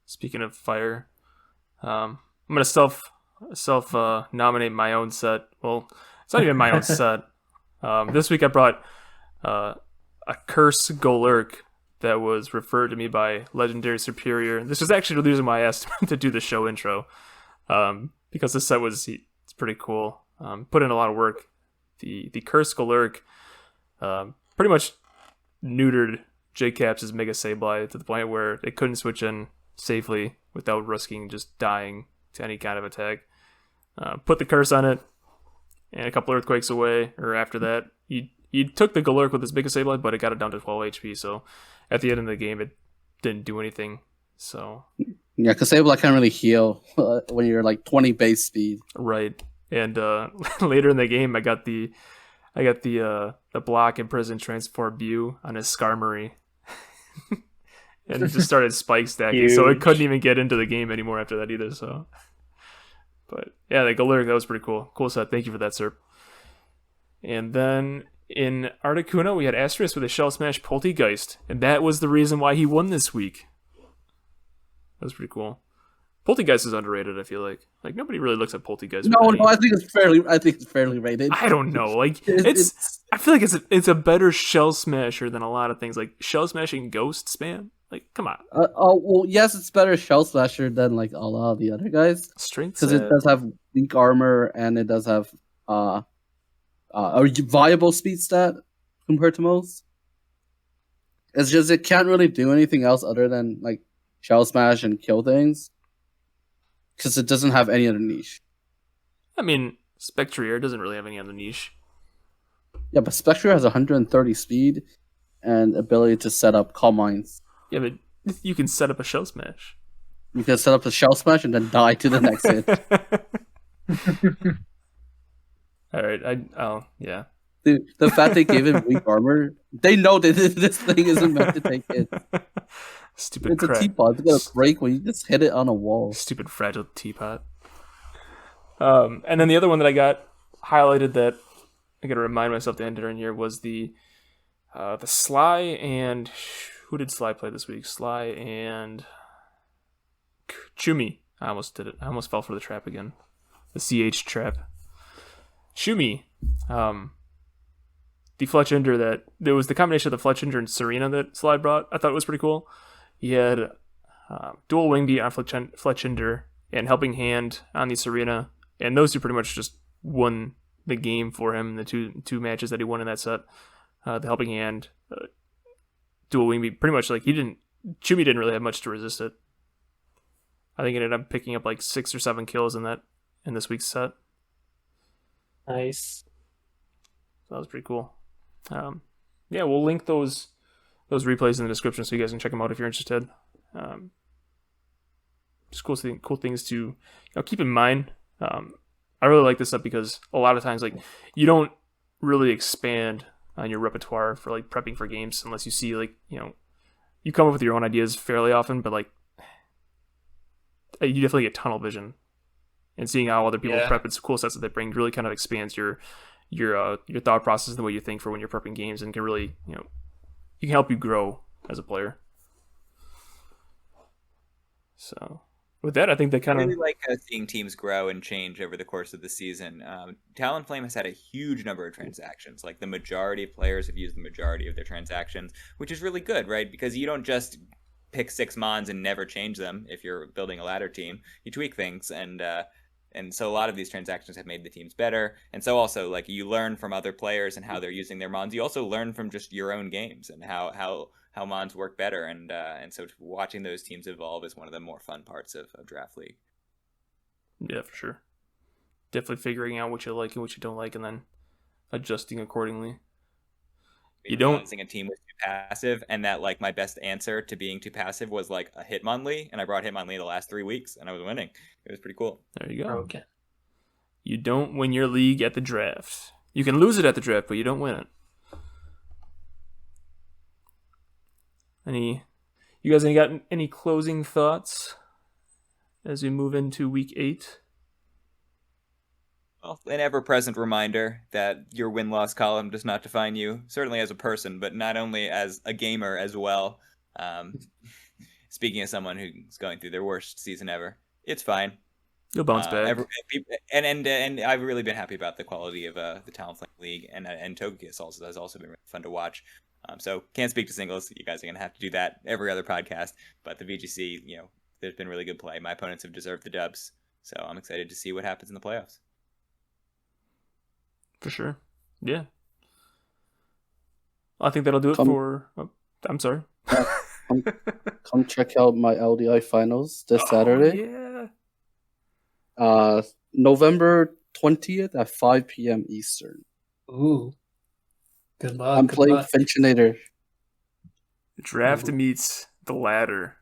speaking of fire, I'm gonna self nominate my own set. Well, it's not even my own set. This week I brought a curse Golurk that was referred to me by legendary Serperior. This was actually the reason why I asked him to do the show intro, because this set it's pretty cool. Put in a lot of work. The curse Golurk pretty much neutered J-Caps' Mega Sableye to the point where it couldn't switch in safely without risking just dying to any kind of attack. Put the curse on it, and a couple Earthquakes away, or after that, he took the Golurk with his Mega Sableye, but it got it down to 12 HP, so at the end of the game, it didn't do anything. So yeah, because Sableye can't really heal when you're like 20 base speed. Right. And later in the game, I got the block, imprison, transform view on his Skarmory. And it just started spike stacking, so it couldn't even get into the game anymore after that either. So, but yeah, the Golurk, that was pretty cool. Cool set. Thank you for that, Serp. And then in Articuno, we had Astraeus with a Shell Smash Polteageist, and that was the reason why he won this week. That was pretty cool. Polteageist is underrated, I feel like. Like, nobody really looks at Polteageist. No, I think it's fairly rated. I don't know. Like, I feel like it's a better Shell Smasher than a lot of things. Like, Shell Smashing Ghost spam? Like, come on. Well, yes, it's better Shell Smasher than, like, a lot of the other guys. Strength because it does have weak armor, and it does have a viable speed stat compared to most. It's just, it can't really do anything else other than, like, Shell Smash and kill things. Because it doesn't have any other niche. I mean, Spectrier doesn't really have any other niche. Yeah, but Spectrier has 130 speed and ability to set up Calm Minds. Yeah, but you can set up a Shell Smash. You can set up a Shell Smash and then die to the next hit. Alright, yeah. Dude, the fact they gave it weak armor, they know that this thing isn't meant to take hits. Stupid It's crap. a teapot. It's gonna break when you just hit it on a wall. Stupid fragile teapot. And then the other one that I got highlighted that I gotta remind myself to enter in here was the Sly and who did Sly play this week? Sly and Choomie. I almost did it. I almost fell for the trap again. The CH trap. Choomie. The Fletchinder that there was the combination of the Fletchinder and Serena that Sly brought. I thought it was pretty cool. He had dual wing beat on Fletchinder and helping hand on the Serena, and those two pretty much just won the game for him. The two matches that he won in that set, the helping hand, dual wing beat, pretty much like Choomie didn't really have much to resist it. I think he ended up picking up like 6 or 7 kills in this week's set. Nice. So that was pretty cool. Yeah, we'll link those replays in the description so you guys can check them out if you're interested. Just cool things to keep in mind. I really like this stuff because a lot of times like you don't really expand on your repertoire for like prepping for games unless you see like you come up with your own ideas fairly often, but like you definitely get tunnel vision, and seeing how other people prep its cool sets that they bring really kind of expands your thought process and the way you think for when you're prepping games, and can really you can help you grow as a player. So with that, I think that kind I of really like seeing teams grow and change over the course of the season. Talonflame has had a huge number of transactions. Like the majority of players have used the majority of their transactions, which is really good, right? Because you don't just pick 6 mons and never change them if you're building a ladder team. You tweak things, and so a lot of these transactions have made the teams better. And so also, like, you learn from other players and how they're using their mons. You also learn from just your own games and how mons work better. And so watching those teams evolve is one of the more fun parts of Draft League. Yeah, for sure. Definitely figuring out what you like and what you don't like, and then adjusting accordingly. You don't balancing a team with too passive, and that like my best answer to being too passive was like a Hitmonlee, and I brought Hitmonlee the last 3 weeks, and I was winning. It was pretty cool. There you go. Okay. You don't win your league at the draft. You can lose it at the draft, but you don't win it. You guys got any closing thoughts as we move into week 8? Well, an ever-present reminder that your win-loss column does not define you, certainly as a person, but not only as a gamer as well. Speaking of someone who's going through their worst season ever, it's fine. You'll bounce back. And I've really been happy about the quality of the Talonflame League, and Togekiss also has also been really fun to watch. So can't speak to singles. You guys are gonna have to do that every other podcast. But the VGC, there's been really good play. My opponents have deserved the dubs, so I'm excited to see what happens in the playoffs. For sure. Yeah. I think that'll do it for. Oh, I'm sorry. Come check out my LDI finals this Saturday. Yeah. November 20th at 5 p.m. Eastern. Ooh. Good luck. I'm playing Finchinator. The draft meets the ladder.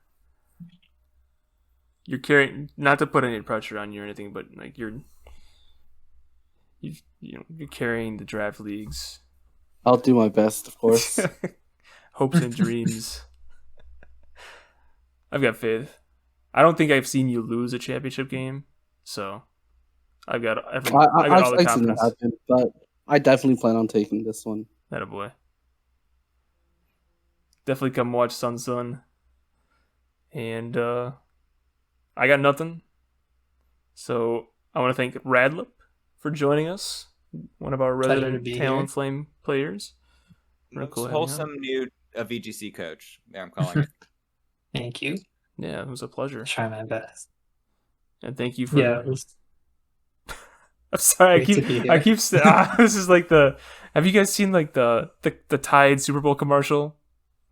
You're carrying, not to put any pressure on you or anything, but like you're carrying the draft leagues. I'll do my best, of course. Hopes and dreams. I've got faith. I don't think I've seen you lose a championship game, so I've got all the confidence. Seen it happen, but I definitely plan on taking this one. Attaboy. Definitely come watch SunSun. And I got nothing. So I want to thank Radlip for joining us, one of our resident Talonflame players. Wholesome new VGC coach. There, I'm calling it. Thank you. Yeah, it was a pleasure. Try my best. And thank you for. Yeah. It was... I'm sorry. I keep saying this is like the. Have you guys seen like the Tide Super Bowl commercial?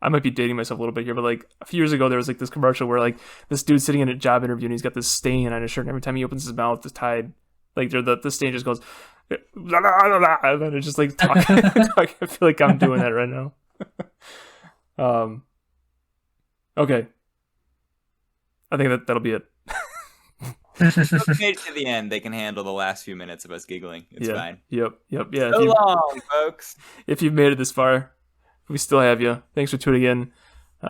I might be dating myself a little bit here, but like a few years ago, there was like this commercial where like this dude's sitting in a job interview and he's got this stain on his shirt, and every time he opens his mouth, the Tide, like the stain just goes, and then it's just like talking. I feel like I'm doing that right now. Okay. I think that'll be it. If they made it to the end, they can handle the last few minutes of us giggling. It's fine. Yep. Yeah. So long, folks. If you've made it this far, we still have you. Thanks for tuning in.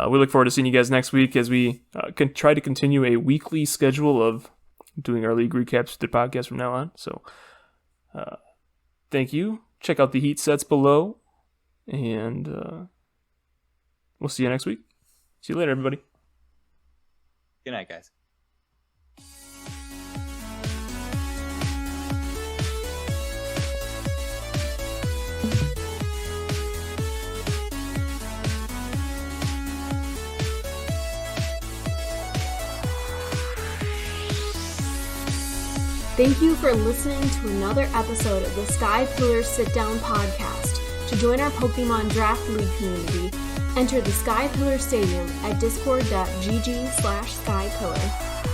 We look forward to seeing you guys next week as we can try to continue a weekly schedule of doing our league recaps to the podcast from now on. So, thank you. Check out the heat sets below, and we'll see you next week. See you later, everybody. Good night, guys. Thank you for listening to another episode of the Sky Pillar Sit-Down podcast. To join our Pokemon Draft League community, enter the Sky Pillar Stadium at discord.gg/skypillar.